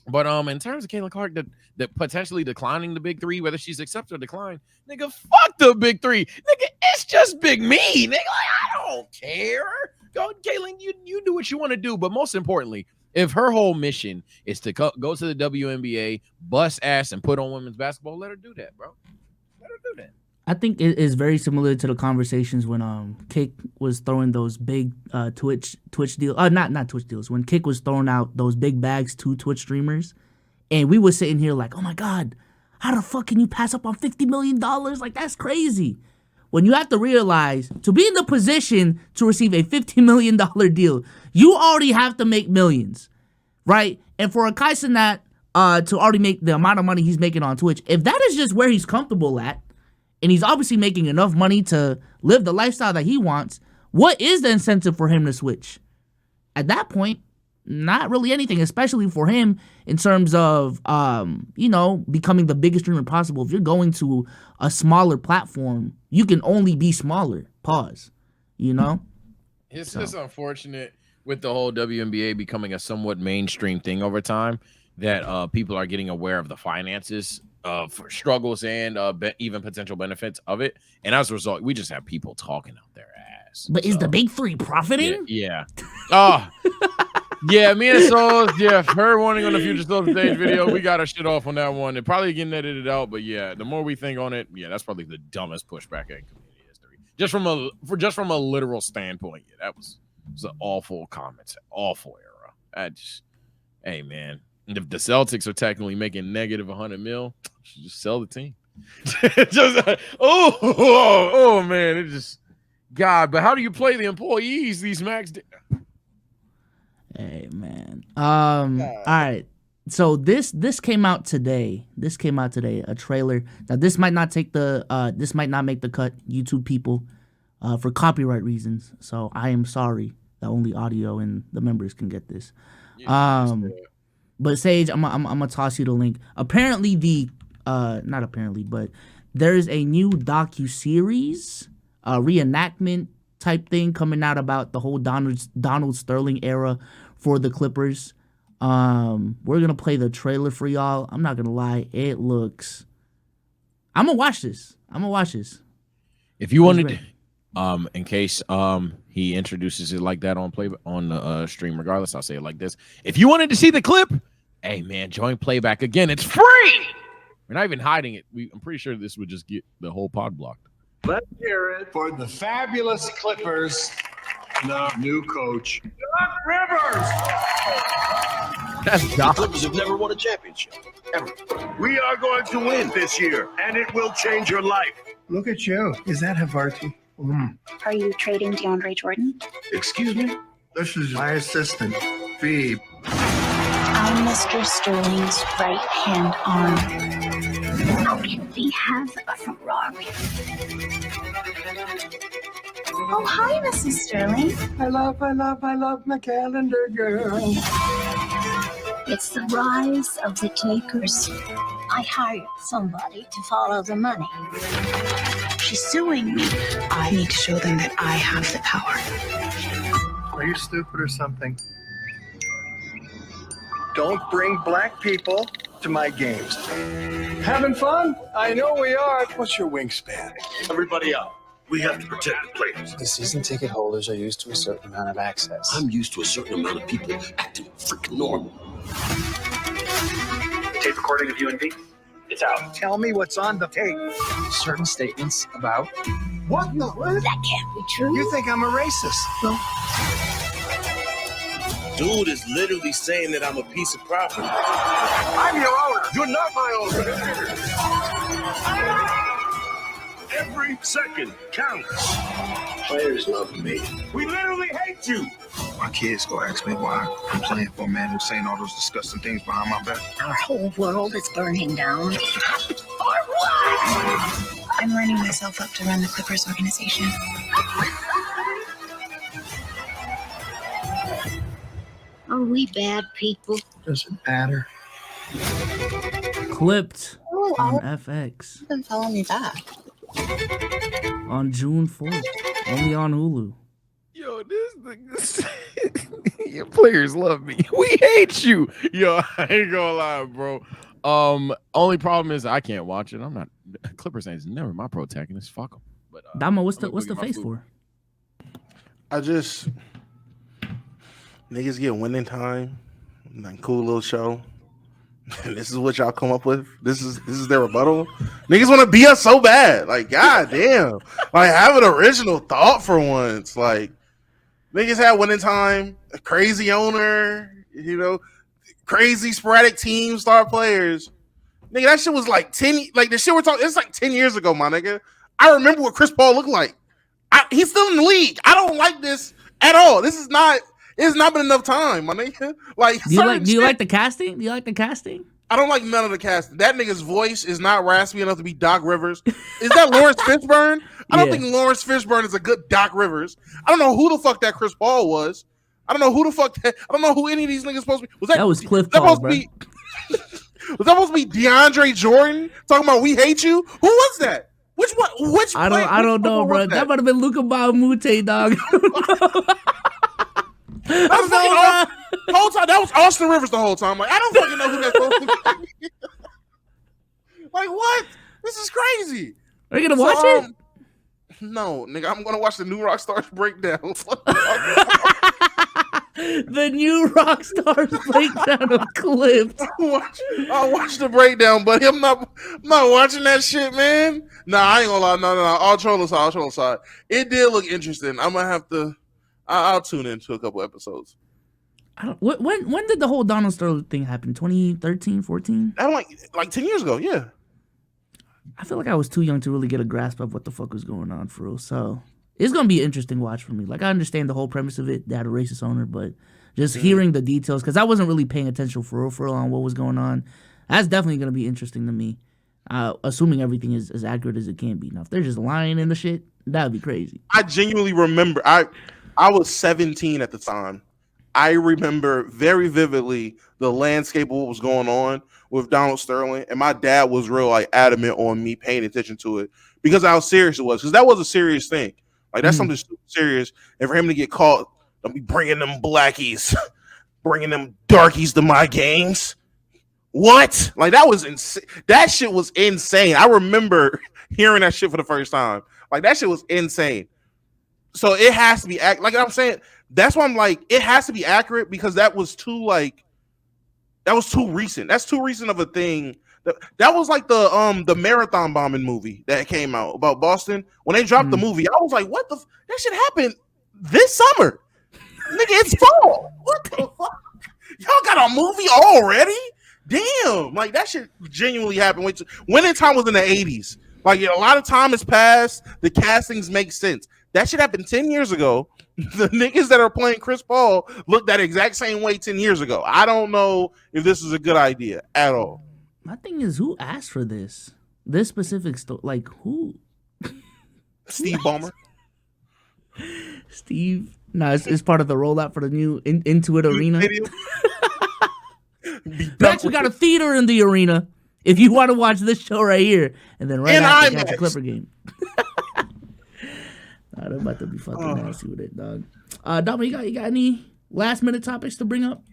But in terms of Caitlin Clark, that potentially declining the big three, whether she's accepted or declined, nigga, fuck the big three, nigga. It's just Big Me, nigga. Like, I don't care. Go, Caitlin. You do what you want to do, but most importantly, if her whole mission is to go to the WNBA, bust ass, and put on women's basketball, let her do that, bro. Let her do that. I think it is very similar to the conversations when Kick was throwing those big Twitch deals. Not Twitch deals. When Kick was throwing out those big bags to Twitch streamers, and we were sitting here like, oh my God, how the fuck can you pass up on $50 million? Like, that's crazy. When you have to realize, to be in the position to receive a $50 million deal, you already have to make millions, right? And for a Kai Cenat to already make the amount of money he's making on Twitch, if that is just where he's comfortable at, and he's obviously making enough money to live the lifestyle that he wants, what is the incentive for him to switch? At that point, not really anything, especially for him in terms of, becoming the biggest streamer possible. If you're going to a smaller platform, you can only be smaller. Pause. It's just unfortunate with the whole WNBA becoming a somewhat mainstream thing over time that people are getting aware of the finances for struggles and even potential benefits of it, and as a result, we just have people talking out their ass. But is the big three profiting? Yeah. Oh, yeah. Me and Solz, her warning on the Future Solz stage video. We got our shit off on that one. It probably getting edited out, but yeah, the more we think on it, that's probably the dumbest pushback in community history. Just from a literal standpoint, that was an awful comment, awful era. Hey man. And if the Celtics are technically making negative $100 million, should just sell the team. Oh man, it just God. But how do you play the employees? These max. Hey man. All right. So this came out today. A trailer. Now this might not make the cut, YouTube people, for copyright reasons. So I am sorry that only audio and the members can get this. But Sage, I'm gonna toss you the link. Apparently not apparently, but there's a new Docu series, reenactment type thing coming out about the whole Donald Sterling era for the Clippers. We're gonna play the trailer for y'all. I'm not gonna lie, it looks. I'm gonna watch this. If you wanted, in case he introduces it like that on the stream, regardless, I'll say it like this: if you wanted to see the clip, hey man, join playback again. It's free. We're not even hiding it. I'm pretty sure this would just get the whole pod blocked. Let's hear it for the fabulous Clippers. The new coach, Doc Rivers. That's Doc. The Clippers have never won a championship, ever. We are going to win this year, and it will change your life. Look at you. Is that Havarti? Are you trading DeAndre Jordan? Excuse me? This is my assistant, Phoebe. I'm Mr. Sterling's right-hand arm. How can we have a Ferrari? Oh, hi, Mrs. Sterling. I love my calendar, girl. It's the rise of the takers. I hired somebody to follow the money. She's suing me. I need to show them that I have the power. Are you stupid or something? Don't bring black people to my games. Having fun? I know we are. What's your wingspan? Everybody out. We have to protect the players. The season ticket holders are used to a certain amount of access. I'm used to a certain amount of people acting freaking normal. Tape recording of you and V. It's out. Tell me what's on the tape. Certain statements about... What in the world? That can't be true. You think I'm a racist? Well, Dude is literally saying that I'm a piece of property. I'm your owner. You're not my owner. Every second counts. Players love me. We literally hate you. My kids go ask me why I'm playing for a man who's saying all those disgusting things behind my back. our whole world is burning down. For what? I'm learning myself up to run the Clippers organization. Are we bad people? Doesn't matter. Clipped on FX. Then follow me back. On June 4th. Only on Hulu. Yo, this nigga, your players love me. We hate you. Yo, I ain't gonna lie, bro. Only problem is I can't watch it. I'm not. Clippers ain't never my protagonist. Fuck them. But Damo, what's the face for? I just niggas get winning time. Like cool little show. This is what y'all come up with. This is their rebuttal. Niggas want to be us so bad. Like, god damn. Like, have an original thought for once. Like, niggas had winning time, a crazy owner, you know, crazy sporadic team star players. Nigga, that shit was like 10, like the shit we're talking, it's like 10 years ago, my nigga. I remember what Chris Paul looked like. He's still in the league. I don't like this at all. It's not been enough time, my nigga. Like, do you like the casting? Do you like the casting? I don't like none of the casting. That nigga's voice is not raspy enough to be Doc Rivers. Is that Lawrence Fishburne? I don't think Lawrence Fishburne is a good Doc Rivers. I don't know who the fuck that Chris Paul was. I don't know who the fuck that. I don't know who any of these niggas supposed to be. That was Cliff Paul, bro. Was that supposed to be DeAndre Jordan talking about we hate you? Who was that? Which one? Which I don't know, bro. That might have been Luka Baumute, dog. The whole time that was Austin Rivers the whole time. Like, I don't fucking know who that's supposed to be. Like, what? This is crazy. Are you gonna watch it? No, nigga, I'm gonna watch the new Rockstars breakdown. The new Rockstars breakdown of clips. I'll watch the breakdown, but I'm not watching that shit, man. Nah, I ain't gonna lie. No. I'll troll aside. It did look interesting. I'm gonna have to. I'll tune into a couple episodes. When did the whole Donald Sterling thing happen? 2013, 14? I'm like 10 years ago, yeah. I feel like I was too young to really get a grasp of what the fuck was going on for real. So it's gonna be an interesting watch for me. Like, I understand the whole premise of it. They had a racist owner, but just hearing the details, because I wasn't really paying attention for real on what was going on. That's definitely gonna be interesting to me. Assuming everything is as accurate as it can be. Now, if they're just lying in the shit, that'd be crazy. I genuinely remember. I was 17 at the time. I remember very vividly the landscape of what was going on with Donald Sterling, and my dad was real adamant on me paying attention to it because of how serious it was. Because that was a serious thing. Like, that's something serious, and for him to get caught, don't be bringing them blackies, bringing them darkies to my games. What? Like, that was insane. That shit was insane. I remember hearing that shit for the first time. Like, that shit was insane. So it has to be like I'm saying. That's why I'm like, it has to be accurate because that was too recent. That's too recent of a thing. That was like the marathon bombing movie that came out about Boston. When they dropped the movie, I was like, what the that should happen this summer. Nigga, it's fall. What the fuck? Y'all got a movie already? Damn. Like, that shit genuinely happened. Winning time was in the 80s. Like, a lot of time has passed. The castings make sense. That shit happened 10 years ago. The niggas that are playing Chris Paul looked that exact same way 10 years ago. I don't know if this is a good idea at all. My thing is, who asked for this? This specific story? Like, who? Steve Ballmer? Steve? No, it's part of the rollout for the new Intuit Arena. Next, we got a theater in the arena. If you want to watch this show right here, and then right after the Clipper game. They're about to be fucking nasty with it, dog. Domo, you got any last minute topics to bring up?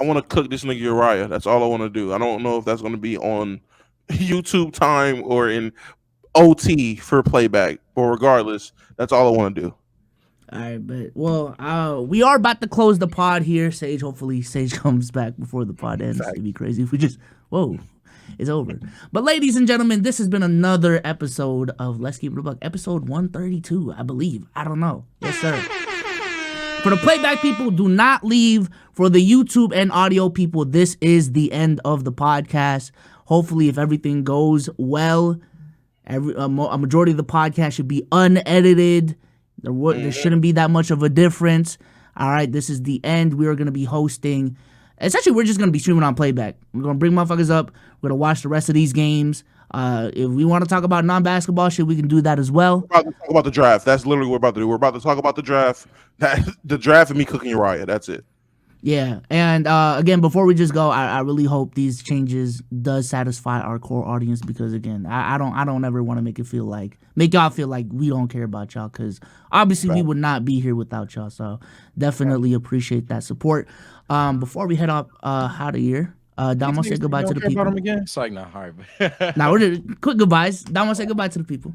I want to cook this nigga Uriah. That's all I want to do. I don't know if that's going to be on YouTube time or in OT for playback. But regardless, that's all I want to do. All right, but we are about to close the pod here. Sage, hopefully Sage comes back before the pod ends. It'd be crazy if we just it's over. But ladies and gentlemen, this has been another episode of Let's Keep It a Buck, episode 132, I believe. I don't know. Yes, sir. For the playback people, do not leave. For the YouTube and audio people, this is the end of the podcast. Hopefully, if everything goes well, a majority of the podcast should be unedited. There shouldn't be that much of a difference. All right, this is the end. We are going to be hosting. Essentially, we're just going to be streaming on playback. We're going to bring motherfuckers up. We're going to watch the rest of these games. If we want to talk about non-basketball shit, we can do that as well. We're about to talk about the draft. That's literally what we're about to do. We're about to talk about the draft. The draft and me cooking Uriah. That's it. Yeah, and again, before we just go, I really hope these changes does satisfy our core audience, because again, I don't ever want to make y'all feel like we don't care about y'all, because obviously we would not be here without y'all. So definitely appreciate that support. Before we head up out of here, Domo, say goodbye to the people. About him again? It's like, nah, all right. Now we're quick goodbyes. Domo, say goodbye to the people.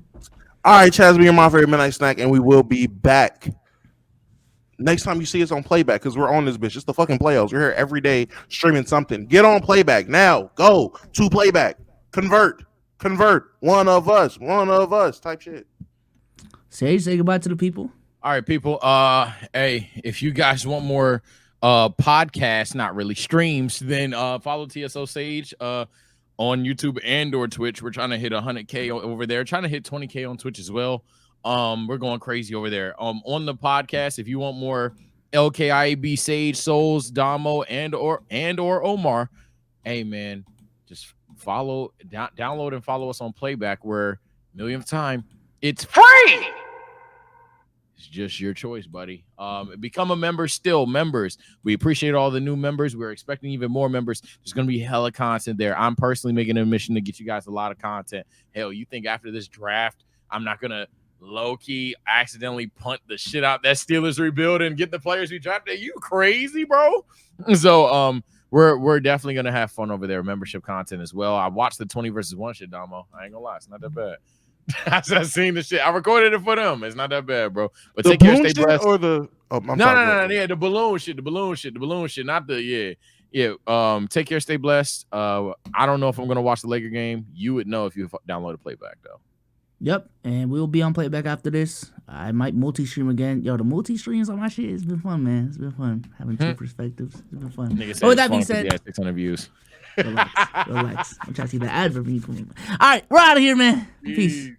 All right, Chaz, be your my favorite midnight snack, and we will be back next time you see us on Playback, because we're on this bitch. It's the fucking playoffs. We're here every day streaming something. Get on Playback now. Go to Playback. Convert. One of us type shit. Say goodbye to the people. All right, people. Hey, if you guys want more podcasts, not really streams, then follow TSO Sage on YouTube and or Twitch. We're trying to hit 100K over there. Trying to hit 20K on Twitch as well. We're going crazy over there. On the podcast, if you want more LKIAB, Sage, Solz, Domo, and or Omar, hey man, just follow, download and follow us on Playback, where millionth time, it's free. It's just your choice, buddy. Become a member still. Members, we appreciate all the new members. We're expecting even more members. There's going to be hella content there. I'm personally making a mission to get you guys a lot of content. Hell, you think after this draft, I'm not going to low-key accidentally punt the shit out that Steelers rebuild and get the players we drafted? You crazy, bro? So we're definitely going to have fun over there. Membership content as well. I watched the 20 versus 1 shit, Domo. I ain't going to lie. It's not that bad. I seen the shit. I recorded it for them. It's not that bad, bro. But take care, stay blessed. Or the no. Yeah, the balloon shit. Not the take care, stay blessed. I don't know if I'm gonna watch the Laker game. You would know if you download a Playback though. Yep, and we'll be on Playback after this. I might multi-stream again. Yo, the multi-streams on my shit, it's been fun, man. It's been fun having two perspectives. It's been fun. But with that being said, 600 views. Relax. I'm trying to see the ad for me. All right, we're out of here, man. Peace.